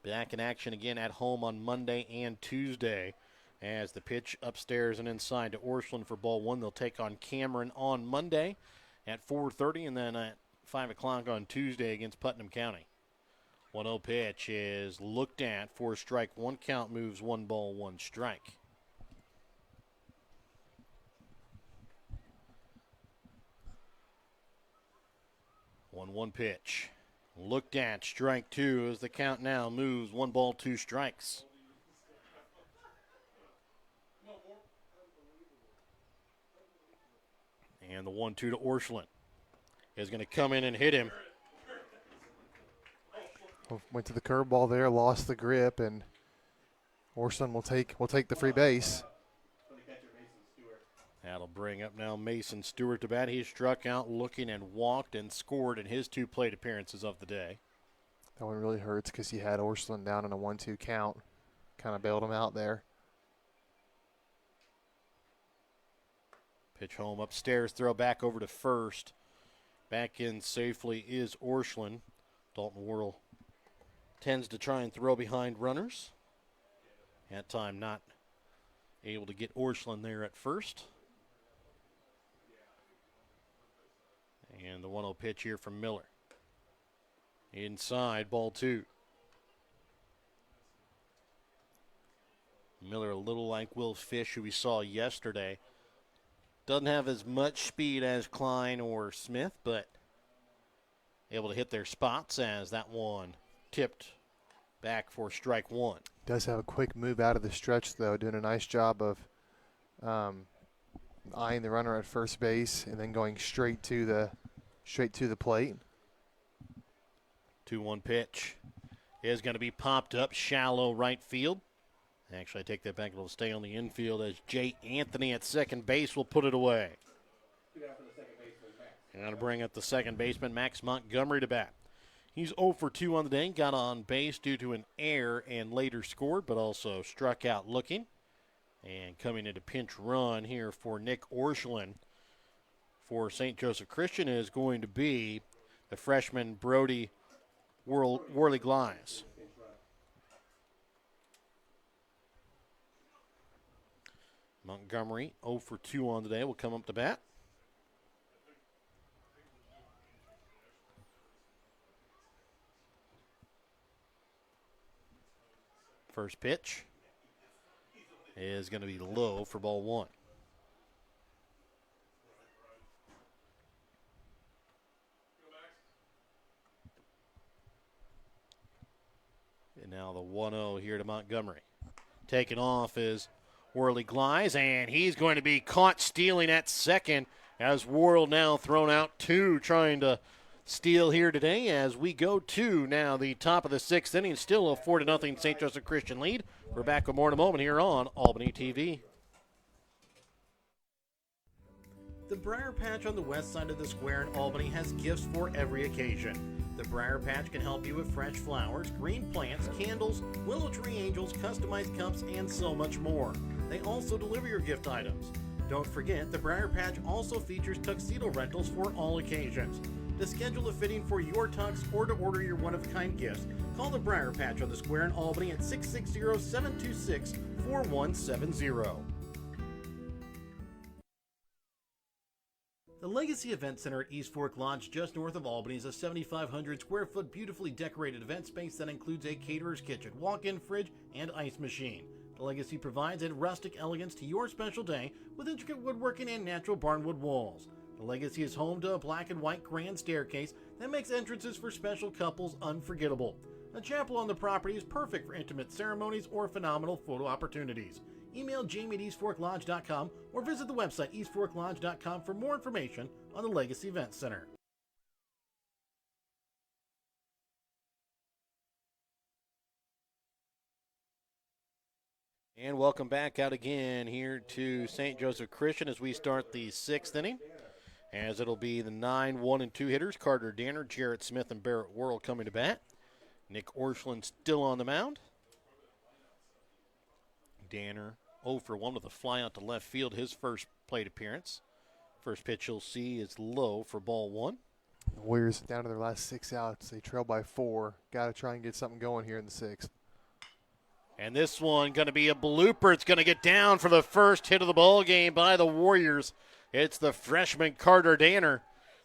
S1: Back in action again at home on Monday and Tuesday. As the pitch upstairs and inside to Orscheln for ball 1. They'll take on Cameron on Monday at 4:30 and then at 5 o'clock on Tuesday against Putnam County. 1-0 pitch is looked at for strike 1 count, moves 1 ball, 1 strike. One pitch. Looked at, strike 2 as the count now moves 1 ball, 2 strikes. And the 1-2 to Orscheln is going to come in and hit him.
S2: Went to the curveball there, lost the grip, and Orscheln will take the free base.
S1: That'll bring up now Mason Stewart to bat. He struck out looking and walked and scored in his 2 plate appearances of the day.
S2: That one really hurts because he had Orscheln down in a 1-2 count. Kind of bailed him out there.
S1: Pitch home upstairs, throw back over to first. Back in safely is Orscheln. Dalton Worrell tends to try and throw behind runners. That time not able to get Orscheln there at first. And the 1-0 pitch here from Miller. Inside, ball 2. Miller a little like Will Fish, who we saw yesterday. Doesn't have as much speed as Klein or Smith, but able to hit their spots as that one tipped back for strike 1.
S2: Does have a quick move out of the stretch, though, doing a nice job of eyeing the runner at first base and then going straight to the plate.
S1: 2-1 pitch is going to be popped up shallow right field. Actually, I take that back. It'll stay on the infield as Jay Anthony at second base will put it away. And to bring up the second baseman, Max Montgomery to bat. He's 0 for 2 on the day. Got on base due to an error and later scored, but also struck out looking. And coming into pinch run here for Nick Orscheln for St. Joseph Christian is going to be the freshman Brody Worley Glies. Montgomery 0 for 2 on the day will come up to bat. First pitch is going to be low for ball 1. And now the 1-0 here to Montgomery. Taken off is Worley Glies, and he's going to be caught stealing at second as Worrell now thrown out 2 trying to steal here today as we go to now the top of the 6th inning. Still a 4-0 St. Joseph Christian lead. We're back with more in a moment here on Albany TV.
S3: The Briar Patch on the west side of the square in Albany has gifts for every occasion. The Briar Patch can help you with fresh flowers, green plants, candles, willow tree angels, customized cups, and so much more. They also deliver your gift items. Don't forget, the Briar Patch also features tuxedo rentals for all occasions. To schedule a fitting for your tux or to order your one-of-a-kind gifts, call the Briar Patch on the square in Albany at 660-726-4170. The Legacy Event Center at East Fork Lodge, just north of Albany, is a 7,500 square foot beautifully decorated event space that includes a caterer's kitchen, walk-in fridge, and ice machine. The Legacy provides a rustic elegance to your special day with intricate woodworking and natural barnwood walls. The Legacy is home to a black and white grand staircase that makes entrances for special couples unforgettable. A chapel on the property is perfect for intimate ceremonies or phenomenal photo opportunities. Email Jamie at eastforklodge.com or visit the website eastforklodge.com for more information on the Legacy Event Center.
S1: And welcome back out again here to St. Joseph Christian as we start the 6th inning. As it'll be the 9, 1, and 2 hitters, Carter Danner, Jarrett Smith, and Barrett Worrell coming to bat. Nick Orscheln still on the mound. Danner 0 for 1 with a fly out to left field, his first plate appearance. First pitch you'll see is low for ball 1.
S2: The Warriors down to their last 6 outs. They trail by 4. Got to try and get something going here in the 6th.
S1: And this one going to be a blooper. It's going to get down for the first hit of the ball game by the Warriors. It's the freshman Carter Danner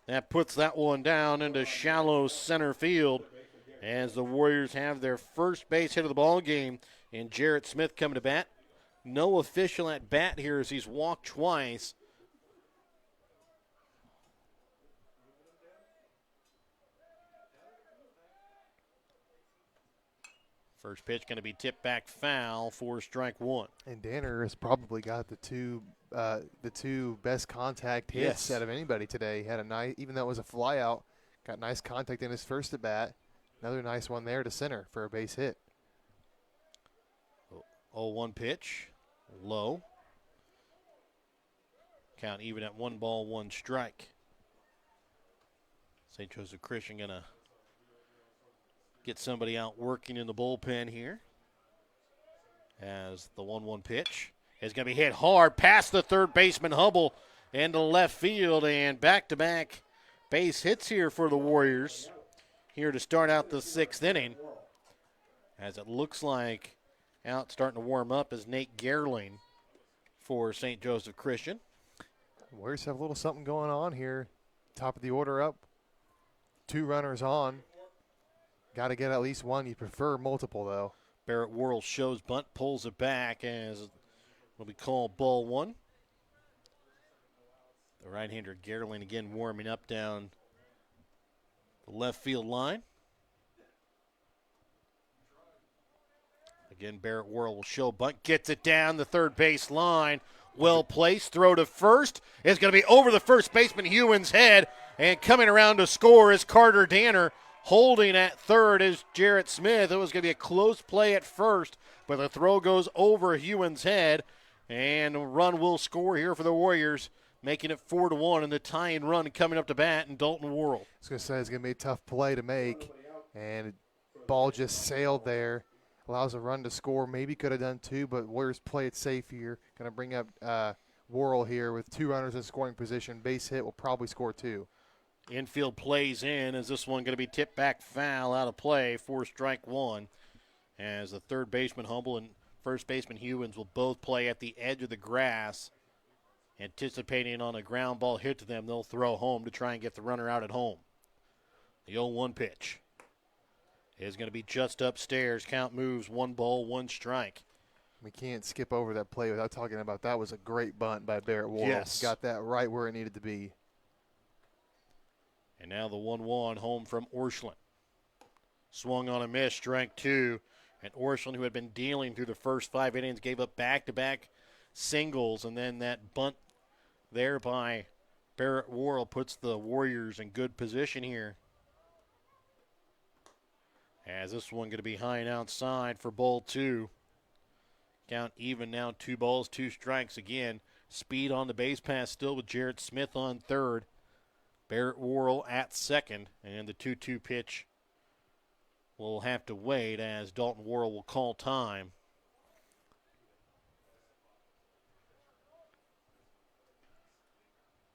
S1: that puts that one down into shallow center field as the Warriors have their first base hit of the ball game. And Jarrett Smith coming to bat. No official at bat here as he's walked twice. First pitch going to be tipped back foul for strike 1.
S2: And Danner has probably got the two best contact hits out of anybody today. He had a nice, even though it was a fly out, got nice contact in his first at bat. Another nice one there to center for a base hit.
S1: 0-1 pitch, low. Count even at 1 ball, 1 strike. St. Joseph Christian going to get somebody out working in the bullpen here. As the 1-1 pitch is going to be hit hard past the third baseman Hubble into left field, and back-to-back base hits here for the Warriors here to start out the 6th inning. As it looks like out starting to warm up is Nate Gerling for St. Joseph Christian.
S2: The Warriors have a little something going on here. Top of the order up. 2 runners on. Got to get at least one. You prefer multiple, though.
S1: Barrett Worrell shows bunt, pulls it back as will be called ball 1. The right-hander Gerling again warming up down the left field line. Again, Barrett Worrell will show bunt, gets it down the third base line. Well placed, throw to first. It's going to be over the first baseman Hewen's head, and coming around to score is Carter Danner. Holding at third is Jarrett Smith. It was going to be a close play at first, but the throw goes over Hewen's head, and a run will score here for the Warriors, making it 4-1, and the tying run coming up to bat in Dalton Worrell.
S2: I was going to say it's going to be a tough play to make, and the ball just sailed there. Allows a run to score. Maybe could have done 2, but Warriors play it safe here. Going to bring up Worrell here with 2 runners in scoring position. Base hit will probably score 2.
S1: Infield plays in. Is this one going to be tipped back foul out of play for strike 1? As the third baseman Humble and first baseman Hewens will both play at the edge of the grass. Anticipating on a ground ball hit to them, they'll throw home to try and get the runner out at home. The 0-1 pitch is going to be just upstairs. Count moves 1 ball, 1 strike.
S2: We can't skip over that play without talking about that was a great bunt by Barrett Worrell.
S1: Yes.
S2: Got that right where it needed to be.
S1: And now the 1-1 home from Orscheln. Swung on a miss, strike 2. And Orscheln, who had been dealing through the first 5 innings, gave up back-to-back singles. And then that bunt there by Barrett Worrell puts the Warriors in good position here. As this one going to be high and outside for ball 2. Count even now, 2 balls, 2 strikes again. Speed on the base pass still with Jarrett Smith on third. Barrett Worrell at second, and the 2-2 pitch will have to wait as Dalton Worrell will call time.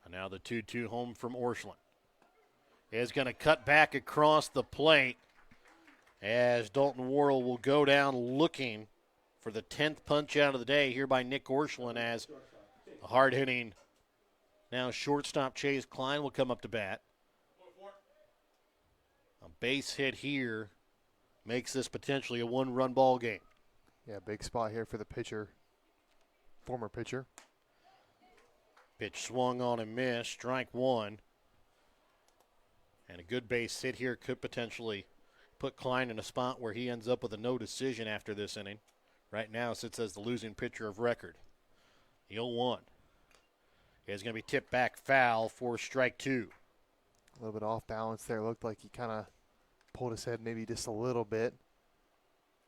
S1: And now the 2-2 home from Orscheln is going to cut back across the plate as Dalton Worrell will go down looking for the 10th punch out of the day here by Nick Orscheln as a hard-hitting now shortstop Chase Klein will come up to bat. A base hit here makes this potentially a 1-run ball game.
S2: Yeah, big spot here for the pitcher, former pitcher.
S1: Pitch swung on and missed, strike 1. And a good base hit here could potentially put Klein in a spot where he ends up with a no decision after this inning. Right now sits as the losing pitcher of record. The 0-1 is going to be tipped back foul for strike 2.
S2: A little bit off balance there. Looked like he kind of pulled his head maybe just a little bit.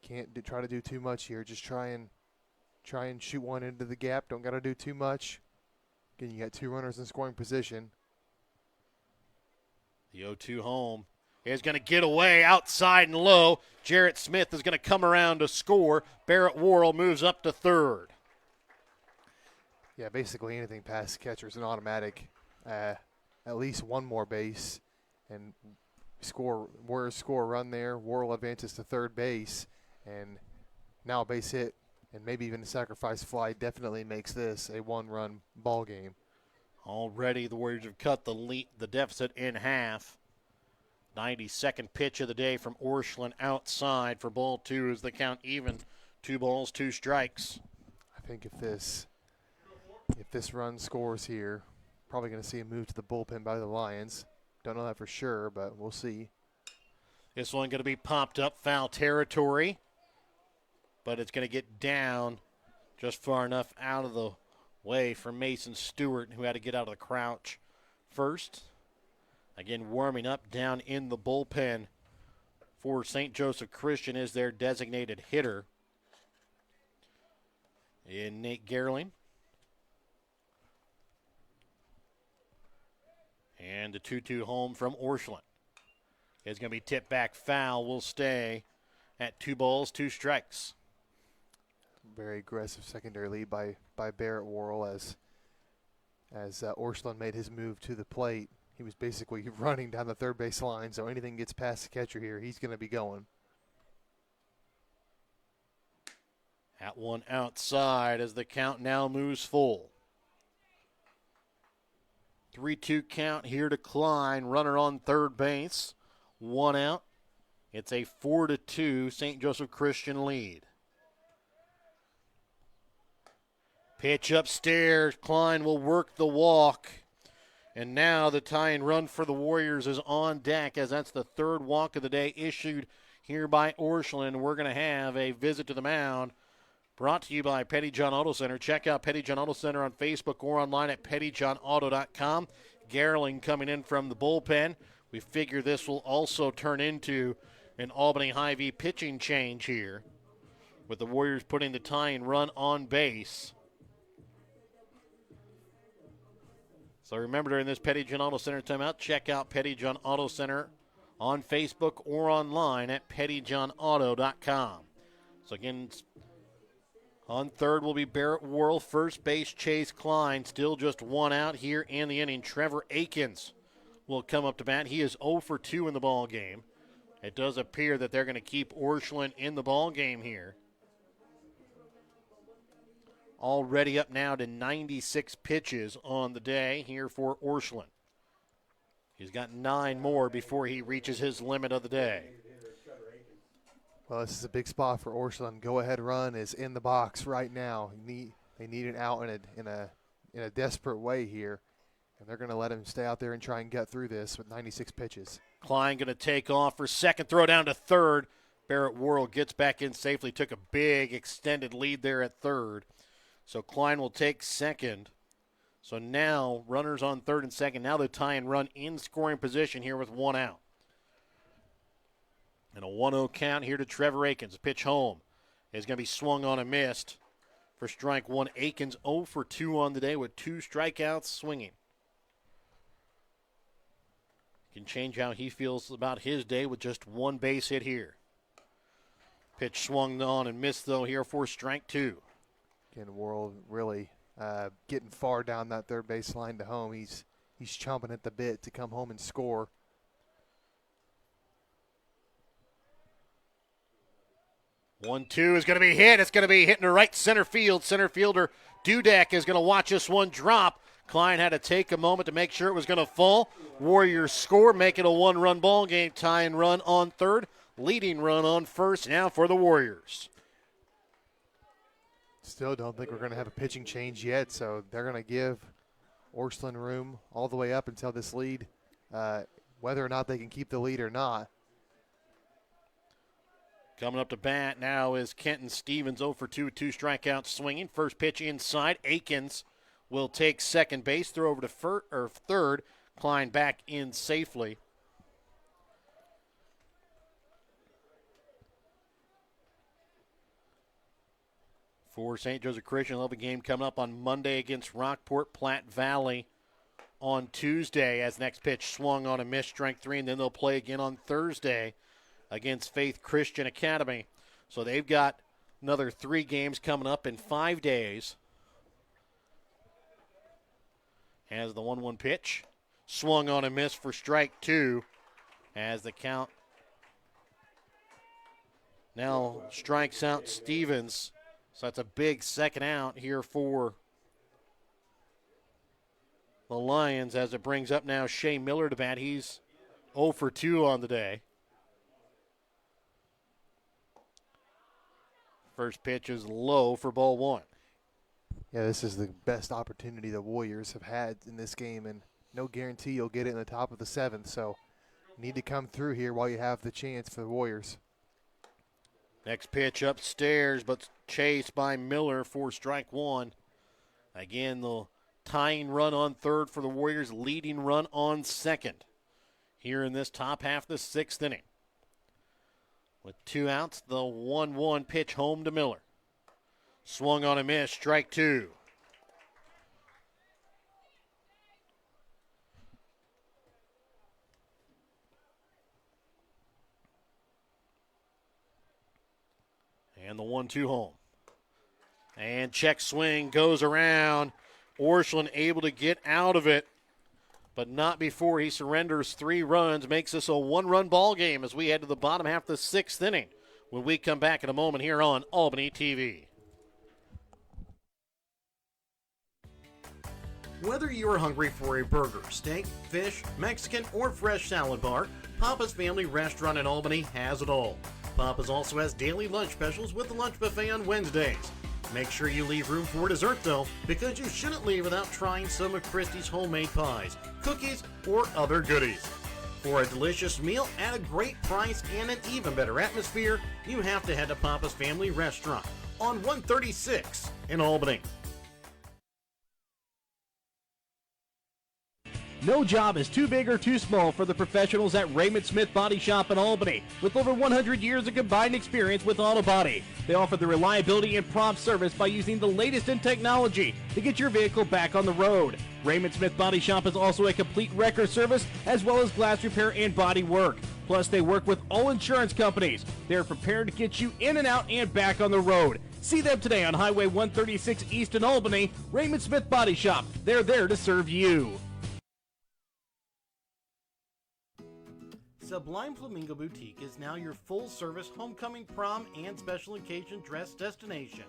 S2: Can't try to do too much here. Just try and Try and shoot one into the gap. Don't got to do too much. Again, you got 2 runners in scoring position.
S1: The 0-2 home is going to get away outside and low. Jarrett Smith is going to come around to score. Barrett Worrell moves up to third.
S2: Yeah, basically anything past the catcher is an automatic. At least one more base, and Warriors score a run there. Worrell advances to third base, and now a base hit, and maybe even a sacrifice fly definitely makes this a 1-run ball game.
S1: Already the Warriors have cut the deficit in half. 92nd pitch of the day from Orscheln outside for ball 2 as the count even. 2 balls, 2 strikes.
S2: I think if this run scores here, probably going to see a move to the bullpen by the Lions. Don't know that for sure, but we'll see.
S1: This one going to be popped up, foul territory. But it's going to get down just far enough out of the way for Mason Stewart, who had to get out of the crouch first. Again, warming up down in the bullpen for St. Joseph Christian is their designated hitter in Nate Gerling. And the 2-2 home from Orscheln is going to be tipped back foul. Will stay at 2 balls, 2 strikes.
S2: Very aggressive secondary lead by Barrett Worrell as Orscheln made his move to the plate. He was basically running down the third base line, so anything gets past the catcher here, he's going to be going.
S1: At one outside as the count now moves full. 3-2 count here to Klein. Runner on third base. 1 out. It's a 4-2 St. Joseph Christian lead. Pitch upstairs. Klein will work the walk. And now the tying run for the Warriors is on deck, as that's the 3rd walk of the day issued here by Orscheln. We're going to have a visit to the mound brought to you by Petty John Auto Center. Check out Petty John Auto Center on Facebook or online at pettyjohnauto.com. Gerling coming in from the bullpen. We figure this will also turn into an Albany Hy-Vee pitching change here, with the Warriors putting the tying run on base. So remember, during this Petty John Auto Center timeout, check out Petty John Auto Center on Facebook or online at pettyjohnauto.com. So again, on third will be Barrett Worrell. First base, Chase Klein. Still just 1 out here in the inning. Trevor Akins will come up to bat. He is 0 for 2 in the ball game. It does appear that they're going to keep Orscheln in the ball game here. Already up now to 96 pitches on the day here for Orscheln. He's got 9 more before he reaches his limit of the day.
S2: Well, this is a big spot for Orscheln. Go-ahead run is in the box right now. They need an out in a desperate way here, and they're going to let him stay out there and try and get through this with 96 pitches.
S1: Klein going to take off for second, throw down to third. Barrett Worrell gets back in safely, took a big extended lead there at third. So Klein will take second. So now runners on third and second. Now the tie and run in scoring position here with 1 out. And a 1-0 count here to Trevor Akins. Pitch home is going to be swung on and missed for strike 1. Akins 0 for 2 on the day with 2 strikeouts swinging. Can change how he feels about his day with just 1 base hit here. Pitch swung on and missed, though, here for strike 2.
S2: Again, Worrell really getting far down that third base line to home. He's chomping at the bit to come home and score.
S1: One, 2 is going to be hit. It's going to be hitting to right center field. Center fielder Dudek is going to watch this one drop. Klein had to take a moment to make sure it was going to fall. Warriors score, make it a 1-run ball game. Tie and run on third. Leading run on first now for the Warriors.
S2: Still don't think we're going to have a pitching change yet, so they're going to give Orscheln room all the way up until this lead, whether or not they can keep the lead or not.
S1: Coming up to bat now is Kenton Stevens, 0 for 2, 2 strikeouts swinging. First pitch inside. Akins will take second base, throw over to third. Klein back in safely. For St. Joseph Christian, they'll have a game coming up on Monday against Rockport Platte Valley on Tuesday, as next pitch swung on a miss, strike 3, and then they'll play again on Thursday against Faith Christian Academy. So they've got another 3 games coming up in 5 days. As the 1-1 pitch swung on a miss for strike 2, as the count now strikes out Stevens. So that's a big second out here for the Lions, as it brings up now Shea Miller to bat. He's 0 for 2 on the day. First pitch is low for ball 1.
S2: Yeah, this is the best opportunity the Warriors have had in this game, and no guarantee you'll get it in the top of the 7th. So you need to come through here while you have the chance for the Warriors.
S1: Next pitch upstairs, but chased by Miller for strike 1. Again, the tying run on third for the Warriors, leading run on second here in this top half of the 6th inning. With 2 outs, the 1-1 pitch home to Miller. Swung on a miss, strike 2. And the 1-2 home. And check swing goes around. Orscheln able to get out of it, but not before he surrenders 3 runs, makes this a 1-run ball game as we head to the bottom half of the 6th inning when we come back in a moment here on Albany TV.
S3: Whether you're hungry for a burger, steak, fish, Mexican, or fresh salad bar, Papa's Family Restaurant in Albany has it all. Papa's also has daily lunch specials with the lunch buffet on Wednesdays. Make sure you leave room for dessert, though, because you shouldn't leave without trying some of Christie's homemade pies, cookies, or other goodies. For a delicious meal at a great price and an even better atmosphere, you have to head to Papa's Family Restaurant on 136 in Albany.
S9: No job is too big or too small for the professionals at Raymond Smith Body Shop in Albany. With over 100 years of combined experience with auto body, they offer the reliability and prompt service by using the latest in technology to get your vehicle back on the road. Raymond Smith Body Shop is also a complete wrecker service as well as glass repair and body work. Plus, they work with all insurance companies. They are prepared to get you in and out and back on the road. See them today on Highway 136 East in Albany. Raymond Smith Body Shop. They're there to serve you.
S3: Sublime Flamingo Boutique is now your full-service homecoming, prom, and special occasion dress destination.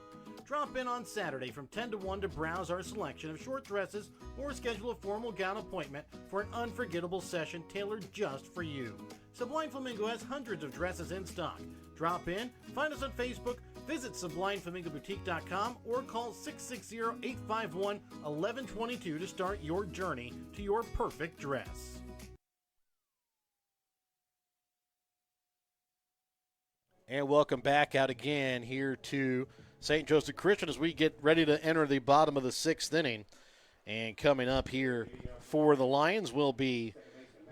S3: Drop in on Saturday from 10 to 1 to browse our selection of short dresses or schedule a formal gown appointment for an unforgettable session tailored just for you. Sublime Flamingo has hundreds of dresses in stock. Drop in, find us on Facebook, visit SublimeFlamingoBoutique.com, or call 660-851-1122 to start your journey to your perfect dress.
S1: And welcome back out again here to St. Joseph Christian as we get ready to enter the bottom of the 6th inning. And coming up here for the Lions will be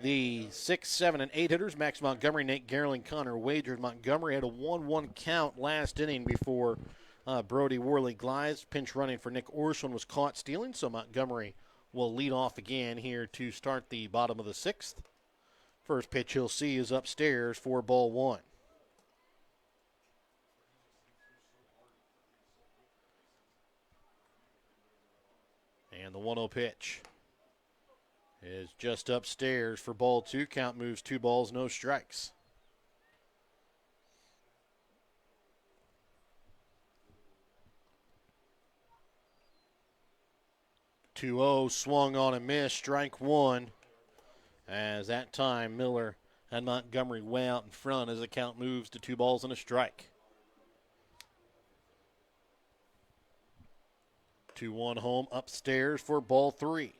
S1: the 6, 7, and 8 hitters. Max Montgomery, Nate Gerling, Connor Wagers. Montgomery had a 1-1 count last inning before Brody Worley glides. Pinch running for Nick Orscheln was caught stealing, so Montgomery will lead off again here to start the bottom of the 6th. First pitch he'll see is upstairs for ball 1. And the 1-0 pitch is just upstairs for ball 2. Count moves 2 balls, no strikes. 2-0 swung on a miss, strike 1. As that time Miller had Montgomery way out in front as the count moves to 2 balls and a strike. 2-1 home upstairs for ball 3.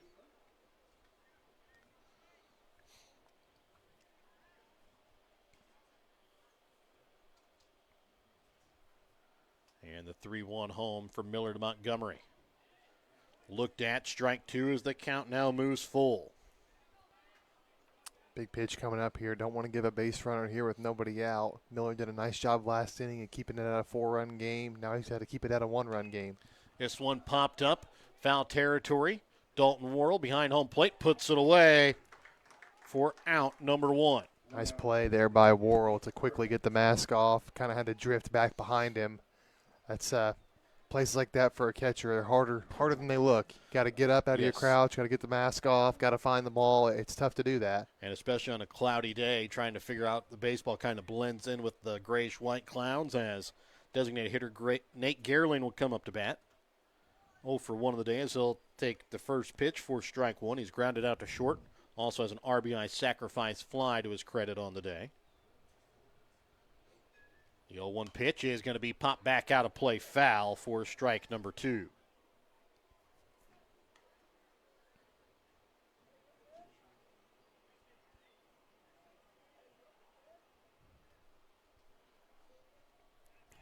S1: And the 3-1 home for Miller to Montgomery. Looked at, strike 2 as the count now moves full.
S2: Big pitch coming up here. Don't want to give a base runner here with nobody out. Miller did a nice job last inning of keeping it at a 4-run game. Now he's got to keep it at a 1-run game.
S1: This one popped up, foul territory. Dalton Worrell behind home plate puts it away for out number 1.
S2: Nice play there by Worrell to quickly get the mask off. Kind of had to drift back behind him. That's places like that for a catcher are harder than they look. Got to get up out of your crouch, got to get the mask off, got to find the ball. It's tough to do that.
S1: And especially on a cloudy day, trying to figure out the baseball kind of blends in with the grayish-white clouds as designated hitter Nate Gerling will come up to bat. 0 for 1 of the day as he'll take the first pitch for strike 1. He's grounded out to short. Also has an RBI sacrifice fly to his credit on the day. The 0-1 pitch is going to be popped back out of play, foul for strike number 2.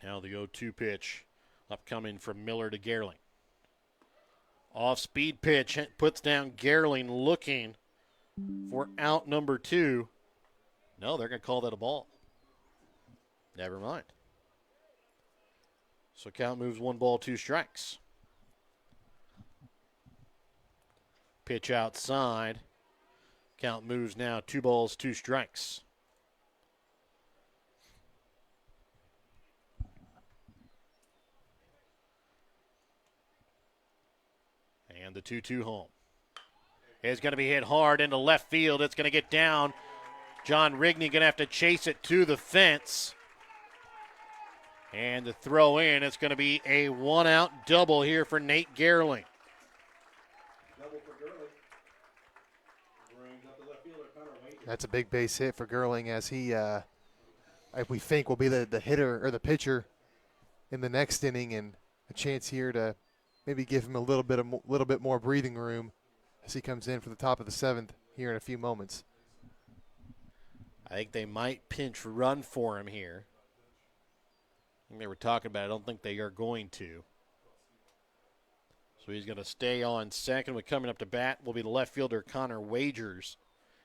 S1: Now the 0-2 pitch upcoming from Miller to Gerling. Off-speed pitch puts down Gerling looking for out number 2. No, they're going to call that a ball. Never mind. So count moves 1 ball, 2 strikes. Pitch outside. Count moves now 2 balls, 2 strikes. And the 2-2 home. It's going to be hit hard into left field. It's going to get down. John Rigney going to have to chase it to the fence. And the throw in, it's going to be a 1-out double here for Nate Gerling.
S2: That's a big base hit for Gerling as he, we think, will be the hitter or the pitcher in the next inning, and a chance here to maybe give him a little bit more breathing room as he comes in for the top of the 7th here in a few moments.
S1: I think they might pinch run for him here. I think they were talking about it. I don't think they are going to. So he's going to stay on second. With coming up to bat will be the left fielder Connor Wagers.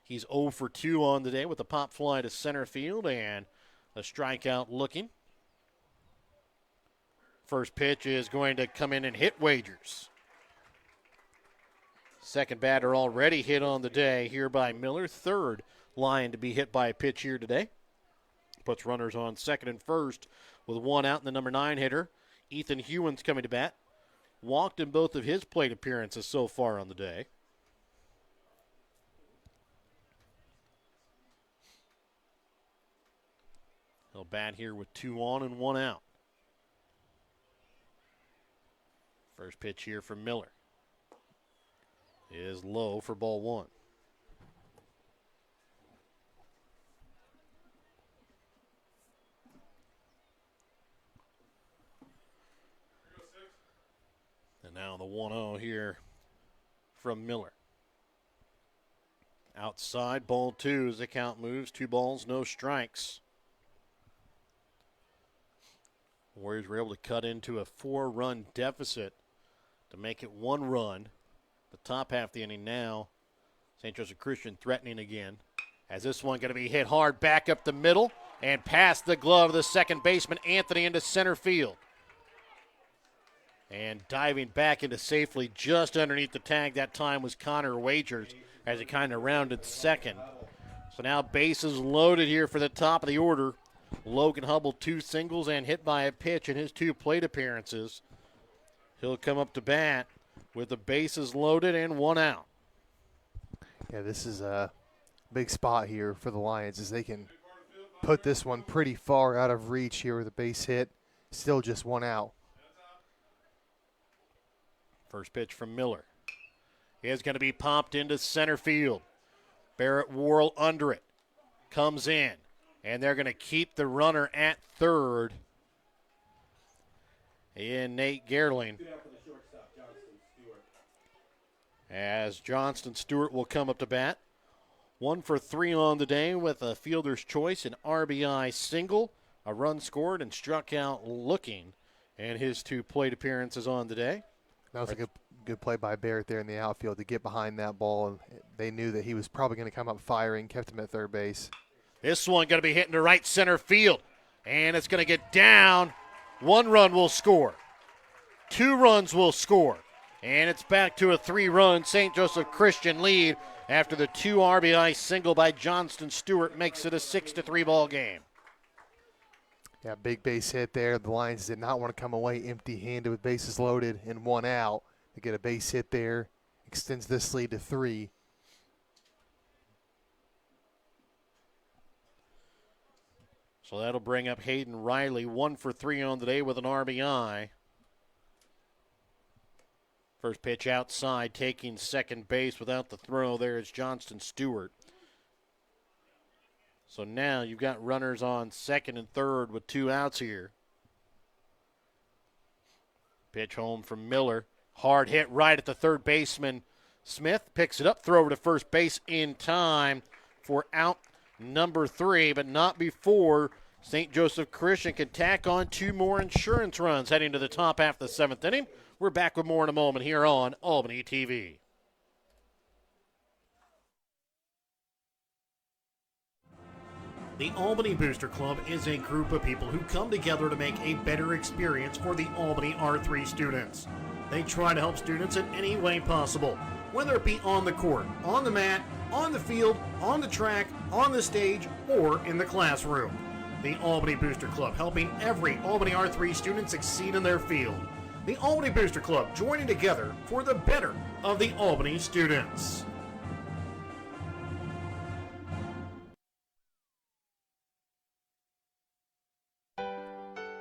S1: He's 0 for 2 on the day with a pop fly to center field and a strikeout looking. First pitch is going to come in and hit Wagers. Second batter already hit on the day here by Miller. Third line to be hit by a pitch here today. Puts runners on second and first with 1 out, and the number 9 hitter, Ethan Hewins, coming to bat. Walked in both of his plate appearances so far on the day. He'll bat here with 2 on and 1 out. First pitch here from Miller is low for ball 1. And now the 1-0 here from Miller. Outside, ball 2 as the count moves. 2 balls, no strikes. Warriors were able to cut into a 4-run deficit to make it 1 run. The top half of the inning now, St. Joseph Christian threatening again. As this one going to be hit hard back up the middle and past the glove of the second baseman, Anthony, into center field. And diving back into safely just underneath the tag that time was Connor Wagers as he kind of rounded second. So now bases loaded here for the top of the order. Logan Hubble 2 singles and hit by a pitch in his 2 plate appearances. He'll come up to bat with the bases loaded and 1 out.
S2: Yeah, this is a big spot here for the Lions as they can put this one pretty far out of reach here with a base hit. Still just 1 out.
S1: First pitch from Miller is going to be popped into center field. Barrett Worrell under it. Comes in. And they're going to keep the runner at third. In Nate Gerling. As Johnston Stewart will come up to bat. 1 for 3 on the day with a fielder's choice, an RBI single, a run scored, and struck out looking. And his 2 plate appearances on the day.
S2: That was a Good play by Barrett there in the outfield to get behind that ball, and they knew that he was probably going to come up firing, kept him at third base.
S1: This one going to be hitting to right center field, and it's going to get down. 1 run will score. 2 runs will score. And it's back to a 3-run St. Joseph Christian lead after the 2 RBI single by Johnston Stewart makes it a 6-3 ball game.
S2: Yeah, big base hit there. The Lions did not want to come away empty-handed with bases loaded and 1 out. They get a base hit there, extends this lead to 3.
S1: So that'll bring up Hayden Riley, 1 for 3 on the day with an RBI. First pitch outside, taking second base without the throw. There is Johnston Stewart. So now you've got runners on second and third with 2 outs here. Pitch home from Miller. Hard hit right at the third baseman. Smith picks it up, throw over to first base in time for out number 3, but not before St. Joseph Christian can tack on 2 more insurance runs heading to the top half of the 7th inning. We're back with more in a moment here on Albany TV.
S3: The Albany Booster Club is a group of people who come together to make a better experience for the Albany R3 students. They try to help students in any way possible, whether it be on the court, on the mat, on the field, on the track, on the stage, or in the classroom. The Albany Booster Club helping every Albany R3 student succeed in their field. The Albany Booster Club joining together for the better of the Albany students.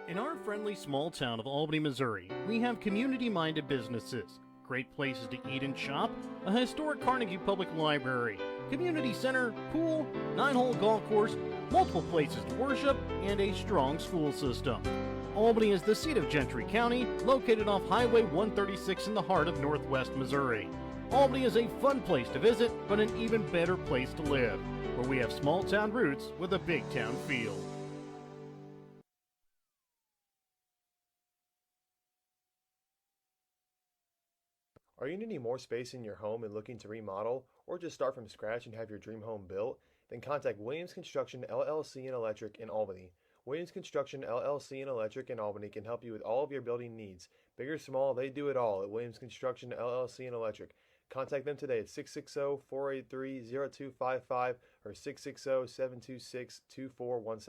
S1: In our friendly small town of Albany, Missouri, we have community-minded businesses, great places to eat and shop, a historic Carnegie Public Library, community center, pool, 9-hole golf course, multiple places to worship, and a strong school system. Albany is the seat of Gentry County, located off Highway 136 in the heart of northwest Missouri. Albany is a fun place to visit, but an even better place to live, where we have small town roots with a big town feel.
S10: Are you needing more space in your home and looking to remodel, or just start from scratch and have your dream home built? Then contact Williams Construction LLC and Electric in Albany. Williams Construction LLC and Electric in Albany can help you with all of your building needs. Big or small, they do it all at Williams Construction LLC and Electric. Contact them today at 660-483-0255 or 660-726-2417.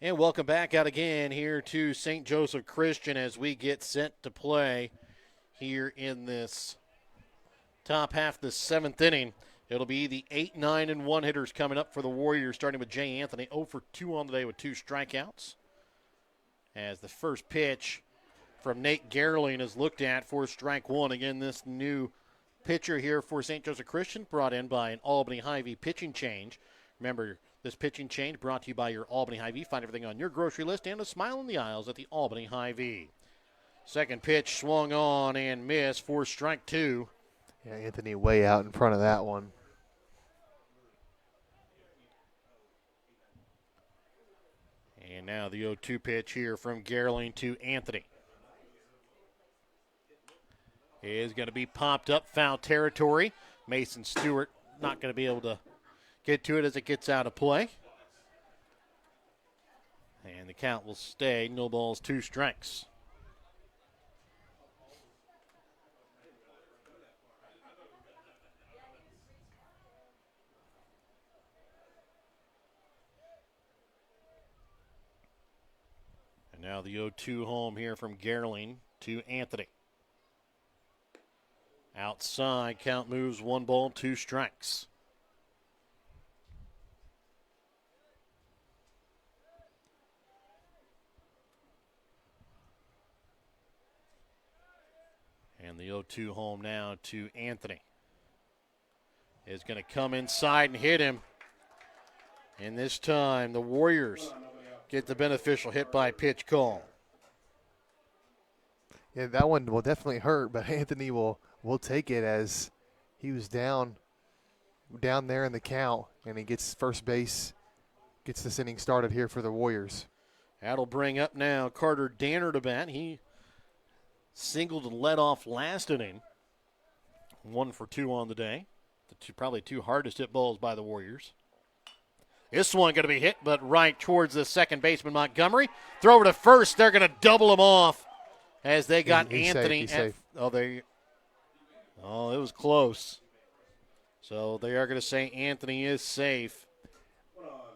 S1: And welcome back out again here to St. Joseph Christian as we get set to play here in this top half of the 7th inning. It'll be the 8, 9, and 1 hitters coming up for the Warriors, starting with Jay Anthony, 0 for 2 on the day with 2 strikeouts. As the first pitch from Nate Gerling is looked at for strike 1. Again, this new pitcher here for St. Joseph Christian, brought in by an Albany Hy-Vee pitching change. Remember, this pitching change brought to you by your Albany Hy-Vee. Find everything on your grocery list and a smile in the aisles at the Albany Hy-Vee. Second pitch swung on and missed for strike 2.
S2: Yeah, Anthony way out in front of that one.
S1: And now the 0-2 pitch here from Gerling to Anthony. Is going to be popped up, foul territory. Mason Stewart not going to be able to get to it as it gets out of play. And the count will stay. No balls, 2 strikes. And now the 0-2 home here from Gerling to Anthony. Outside, count moves, 1 ball, 2 strikes. And the 0-2 home now to Anthony. Is going to come inside and hit him. And this time the Warriors get the beneficial hit by pitch call.
S2: Yeah, that one will definitely hurt, but Anthony will take it as he was down there in the count, and he gets first base, gets this inning started here for the Warriors.
S1: That'll bring up now Carter Danner to bat. He singled and led off last inning. 1 for 2 on the day. Probably two hardest hit balls by the Warriors. This one going to be hit, but right towards the second baseman, Montgomery. Throw over to first. They're going to double him off as they got Anthony.
S2: Safe.
S1: Oh, it was close. So they are going to say Anthony is safe.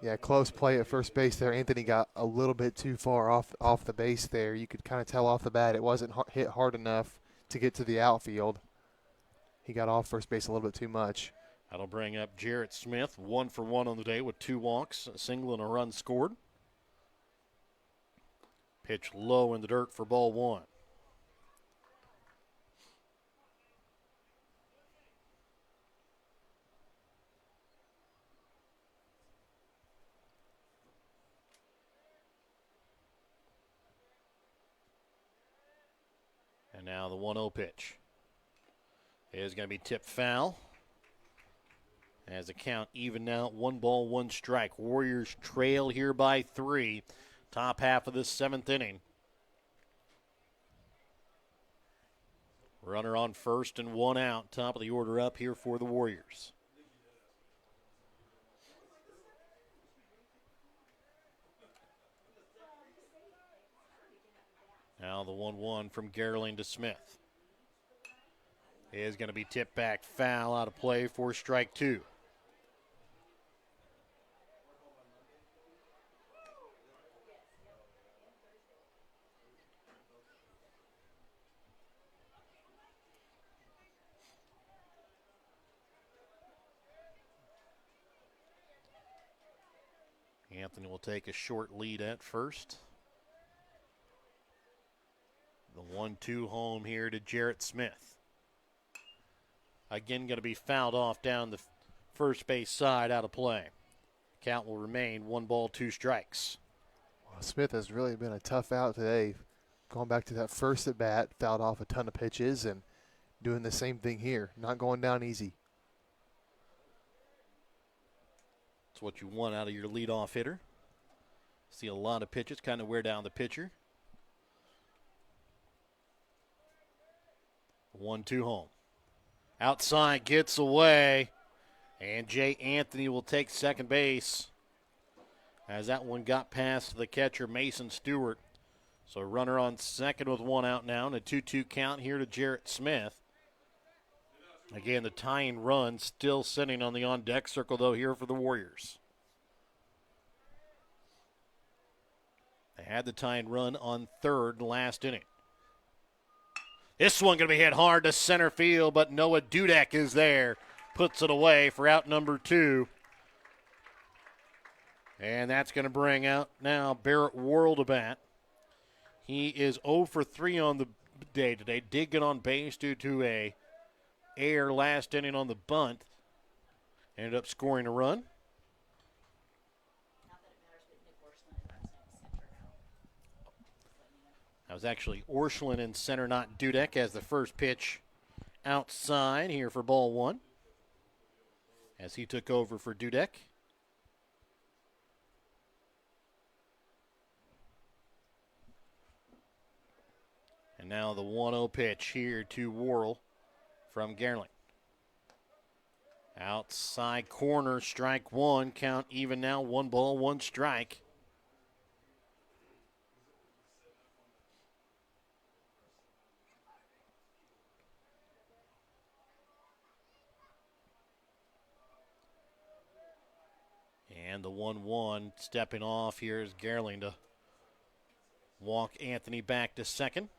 S2: Yeah, close play at first base there. Anthony got a little bit too far off the base there. You could kind of tell off the bat it wasn't hit hard enough to get to the outfield. He got off first base a little bit too much.
S1: That'll bring up Jarrett Smith, 1 for 1 on the day with 2 walks, a single and a run scored. Pitch low in the dirt for ball 1. And now the 1-0 pitch is going to be tipped foul. As the count even now, 1 ball, 1 strike. Warriors trail here by 3. Top half of this 7th inning. Runner on first and 1 out. Top of the order up here for the Warriors. Now the 1-1 from Gerling to Smith. Is going to be tipped back foul, out of play for strike 2. Anthony will take a short lead at first. The 1-2 home here to Jarrett Smith. Again, going to be fouled off down the first base side, out of play. Count will remain 1 ball, 2 strikes.
S2: Well, Smith has really been a tough out today. Going back to that first at bat, fouled off a ton of pitches and doing the same thing here. Not going down easy.
S1: It's what you want out of your leadoff hitter. See a lot of pitches, kind of wear down the pitcher. 1-2 home. Outside, gets away, and Jay Anthony will take second base as that one got past the catcher, Mason Stewart. So runner on second with 1 out now, and a 2-2 count here to Jarrett Smith. Again, the tying run still sitting on the on-deck circle, though, here for the Warriors. They had the tying run on third last inning. This one going to be hit hard to center field, but Noah Dudek is there. Puts it away for out number 2. And that's going to bring out now Barrett Worrell to bat. He is 0 for 3 on the day today. Did get on base due to a error last inning on the bunt. Ended up scoring a run. That was actually Orscheln in center, not Dudek, as the first pitch outside here for ball 1. As he took over for Dudek. And now the 1-0 pitch here to Worrell from Gerling. Outside corner, strike 1. Count even now, 1 ball, 1 strike. And the 1-1 stepping off here is Gerling to walk Anthony back to second.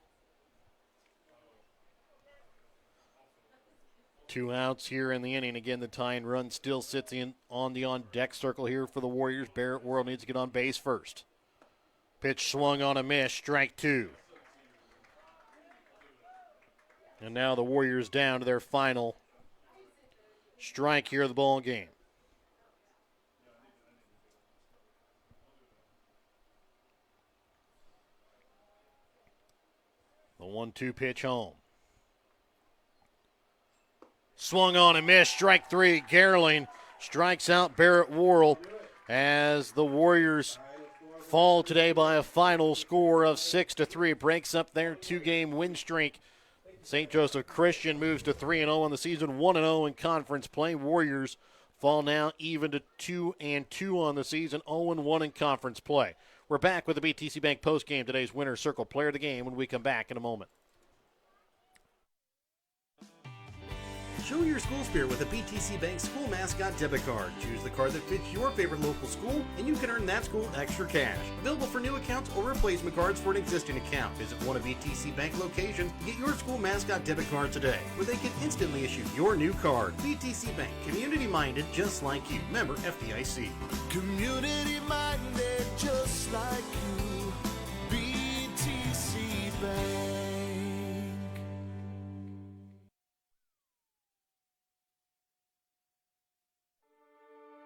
S1: 2 outs here in the inning. Again, the tying run still sits on the on-deck circle here for the Warriors. Barrett Worrell needs to get on base first. Pitch swung on a miss, strike 2. And now the Warriors down to their final strike here of the ball game. The 1-2 pitch home. Swung on and missed. Strike 3. Gerling strikes out Barrett Worrell as the Warriors fall today by a final score of 6-3. Breaks up their 2-game win streak. St. Joseph Christian moves to 3-0 on the season, 1-0 in conference play. Warriors fall now even to 2-2 on the season, 0-1 in conference play. We're back with the BTC Bank postgame. Today's Winner's Circle player of the game when we come back in a moment.
S3: Show your school spirit with a BTC Bank school mascot debit card. Choose the card that fits your favorite local school, and you can earn that school extra cash. Available for new accounts or replacement cards for an existing account. Visit one of BTC Bank locations and get your school mascot debit card today, where they can instantly issue your new card. BTC Bank, community-minded just like you. Member FDIC.
S4: Community-minded just like you. BTC Bank.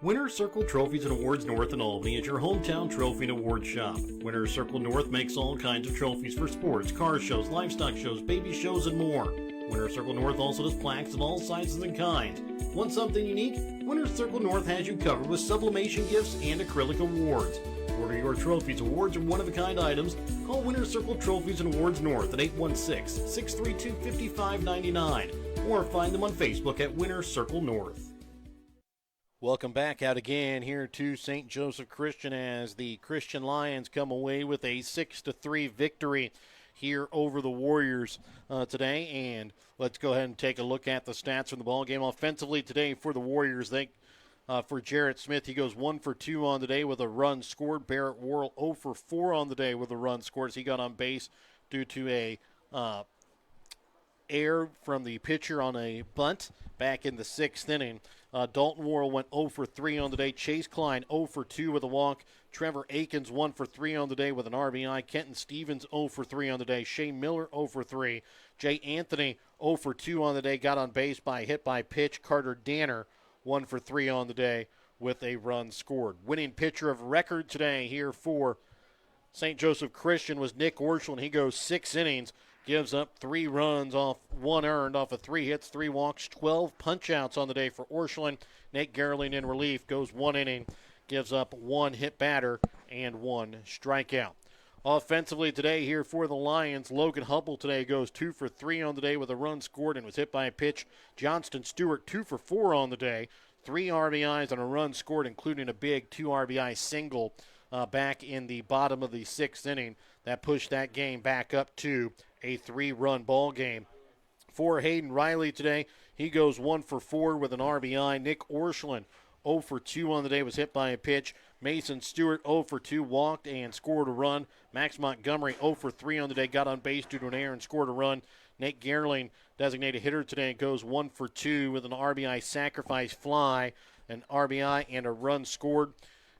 S1: Winner's Circle Trophies and Awards North in Albany is your hometown trophy and award shop. Winner's Circle North makes all kinds of trophies for sports, car shows, livestock shows, baby shows, and more. Winner's Circle North also does plaques of all sizes and kinds. Want something unique? Winner's Circle North has you covered with sublimation gifts and acrylic awards. Order your trophies, awards, or one-of-a-kind items. Call Winner's Circle Trophies and Awards North at 816-632-5599 or find them on Facebook at Winner's Circle North. Welcome back out again here to St. Joseph Christian as the Christian Lions come away with a 6-3 victory here over the Warriors today. And let's go ahead and take a look at the stats from the ball game. Offensively today for the Warriors, for Jarrett Smith, he goes 1 for 2 on the day with a run scored. Barrett Worrell 0 for 4 on the day with a run scored as he got on base due to a error from the pitcher on a bunt back in the 6th inning. Dalton Worrell went 0 for 3 on the day. Chase Klein 0 for 2 with a walk. Trevor Akins 1 for 3 on the day with an RBI. Kenton Stevens 0 for 3 on the day. Shane Miller 0 for 3. Jay Anthony 0 for 2 on the day. Got on base by hit by pitch. Carter Danner 1 for 3 on the day with a run scored. Winning pitcher of record today here for St. Joseph Christian was Nick Orschel. He goes 6 innings. Gives up 3 runs off 1 earned off of 3 hits, 3 walks, 12 punch-outs on the day for Orscheln. Nate Gerling in relief goes 1 inning, gives up 1 hit batter and 1 strikeout. Offensively today here for the Lions, Logan Hubble today goes 2 for 3 on the day with a run scored and was hit by a pitch. Johnston Stewart 2 for 4 on the day, 3 RBIs and a run scored, including a big 2 RBI single back in the bottom of the 6th inning. That pushed that game back up to a 3-run ball game. For Hayden Riley today, he goes 1 for 4 with an RBI. Nick Orscheln 0 for 2 on the day, was hit by a pitch. Mason Stewart 0 for 2, walked and scored a run. Max Montgomery 0 for 3 on the day, got on base due to an error and scored a run. Nate Gerling, designated hitter today, goes 1 for 2 with an RBI sacrifice fly, an RBI and a run scored.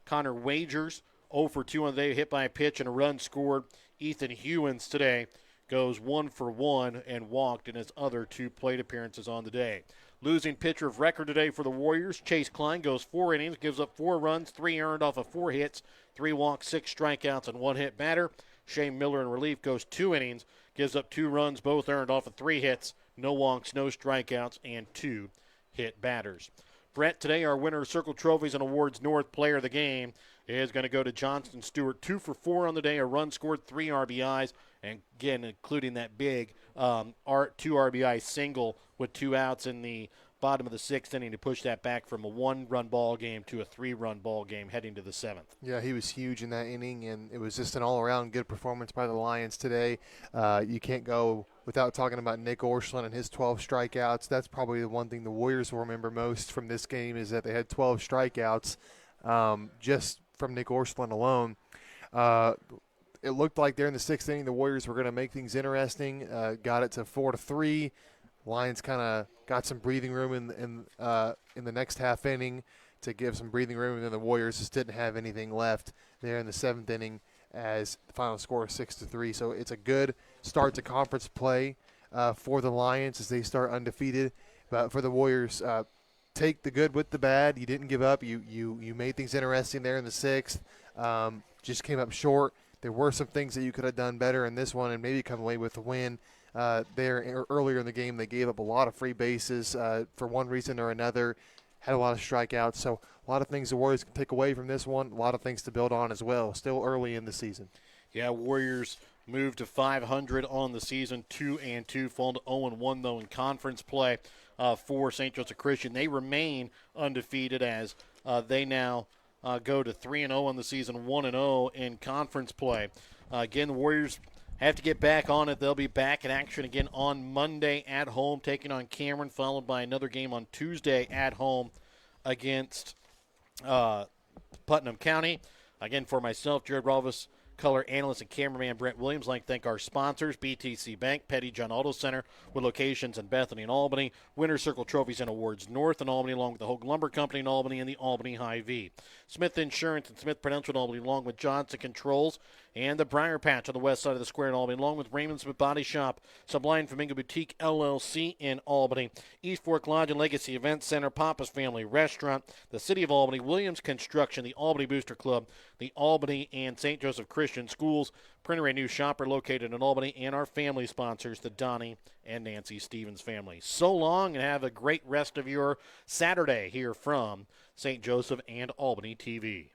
S1: Connor Wagers 0 for 2 on the day, hit by a pitch and a run scored. Ethan Hewins today goes 1 for 1 and walked in his other 2 plate appearances on the day. Losing pitcher of record today for the Warriors, Chase Klein goes 4 innings, gives up 4 runs, 3 earned off of 4 hits, 3 walks, 6 strikeouts, and 1 hit batter. Shane Miller in relief goes 2 innings, gives up 2 runs, both earned off of 3 hits, no walks, no strikeouts, and 2 hit batters. Brett, today our winner of Circle Trophies and Awards North player of the game is going to go to Johnston Stewart. 2 for 4 on the day, a run scored, 3 RBIs, and again, including that big 2 RBI single with 2 outs in the bottom of the 6th inning to push that back from a 1-run ball game to a 3-run ball game heading to the 7th.
S2: Yeah, he was huge in that inning, and it was just an all-around good performance by the Lions today. You can't go without talking about Nick Orscheln and his 12 strikeouts. That's probably the one thing the Warriors will remember most from this game is that they had 12 strikeouts just from Nick Orscheln alone. It looked like there in the 6th inning the Warriors were going to make things interesting. Got it to 4-3. Lions kind of got some breathing room in the next half inning to give some breathing room, and then the Warriors just didn't have anything left there in the 7th inning as the final score is 6-3. So it's a good start to conference play for the Lions as they start undefeated. But for the Warriors, take the good with the bad. You didn't give up. You made things interesting there in the 6th. Just came up short. There were some things that you could have done better in this one and maybe come away with a win. There earlier in the game, they gave up a lot of free bases for one reason or another, had a lot of strikeouts. So A lot of things the Warriors can take away from this one. A lot of things to build on as well. Still early in the season.
S1: Yeah, Warriors moved to 500 on the season, 2-2, fall to 0-1 though in conference play for St. Joseph Christian. They remain undefeated as they now go to 3-0 on the season, 1-0 in conference play. Again, the Warriors have to get back on it. They'll be back in action again on Monday at home, taking on Cameron, followed by another game on Tuesday at home against Putnam County. Again, for myself, Jared Rolvis, color analyst and cameraman Brent Williams, I'd like to thank our sponsors, BTC Bank, Petty John Auto Center, with locations in Bethany and Albany, Winter Circle Trophies and Awards North in Albany, along with the Hogue Lumber Company in Albany and the Albany Hy-Vee. Smith Insurance and Smith Prudential in Albany, along with Johnson Controls, and the Briar Patch on the west side of the square in Albany, along with Raymond Smith Body Shop, Sublime Flamingo Boutique LLC in Albany, East Fork Lodge and Legacy Event Center, Papa's Family Restaurant, the City of Albany, Williams Construction, the Albany Booster Club, the Albany and St. Joseph Christian Schools, Printer A New Shopper located in Albany, and our family sponsors, the Donnie and Nancy Stevens family. So long, and have a great rest of your Saturday here from St. Joseph and Albany TV.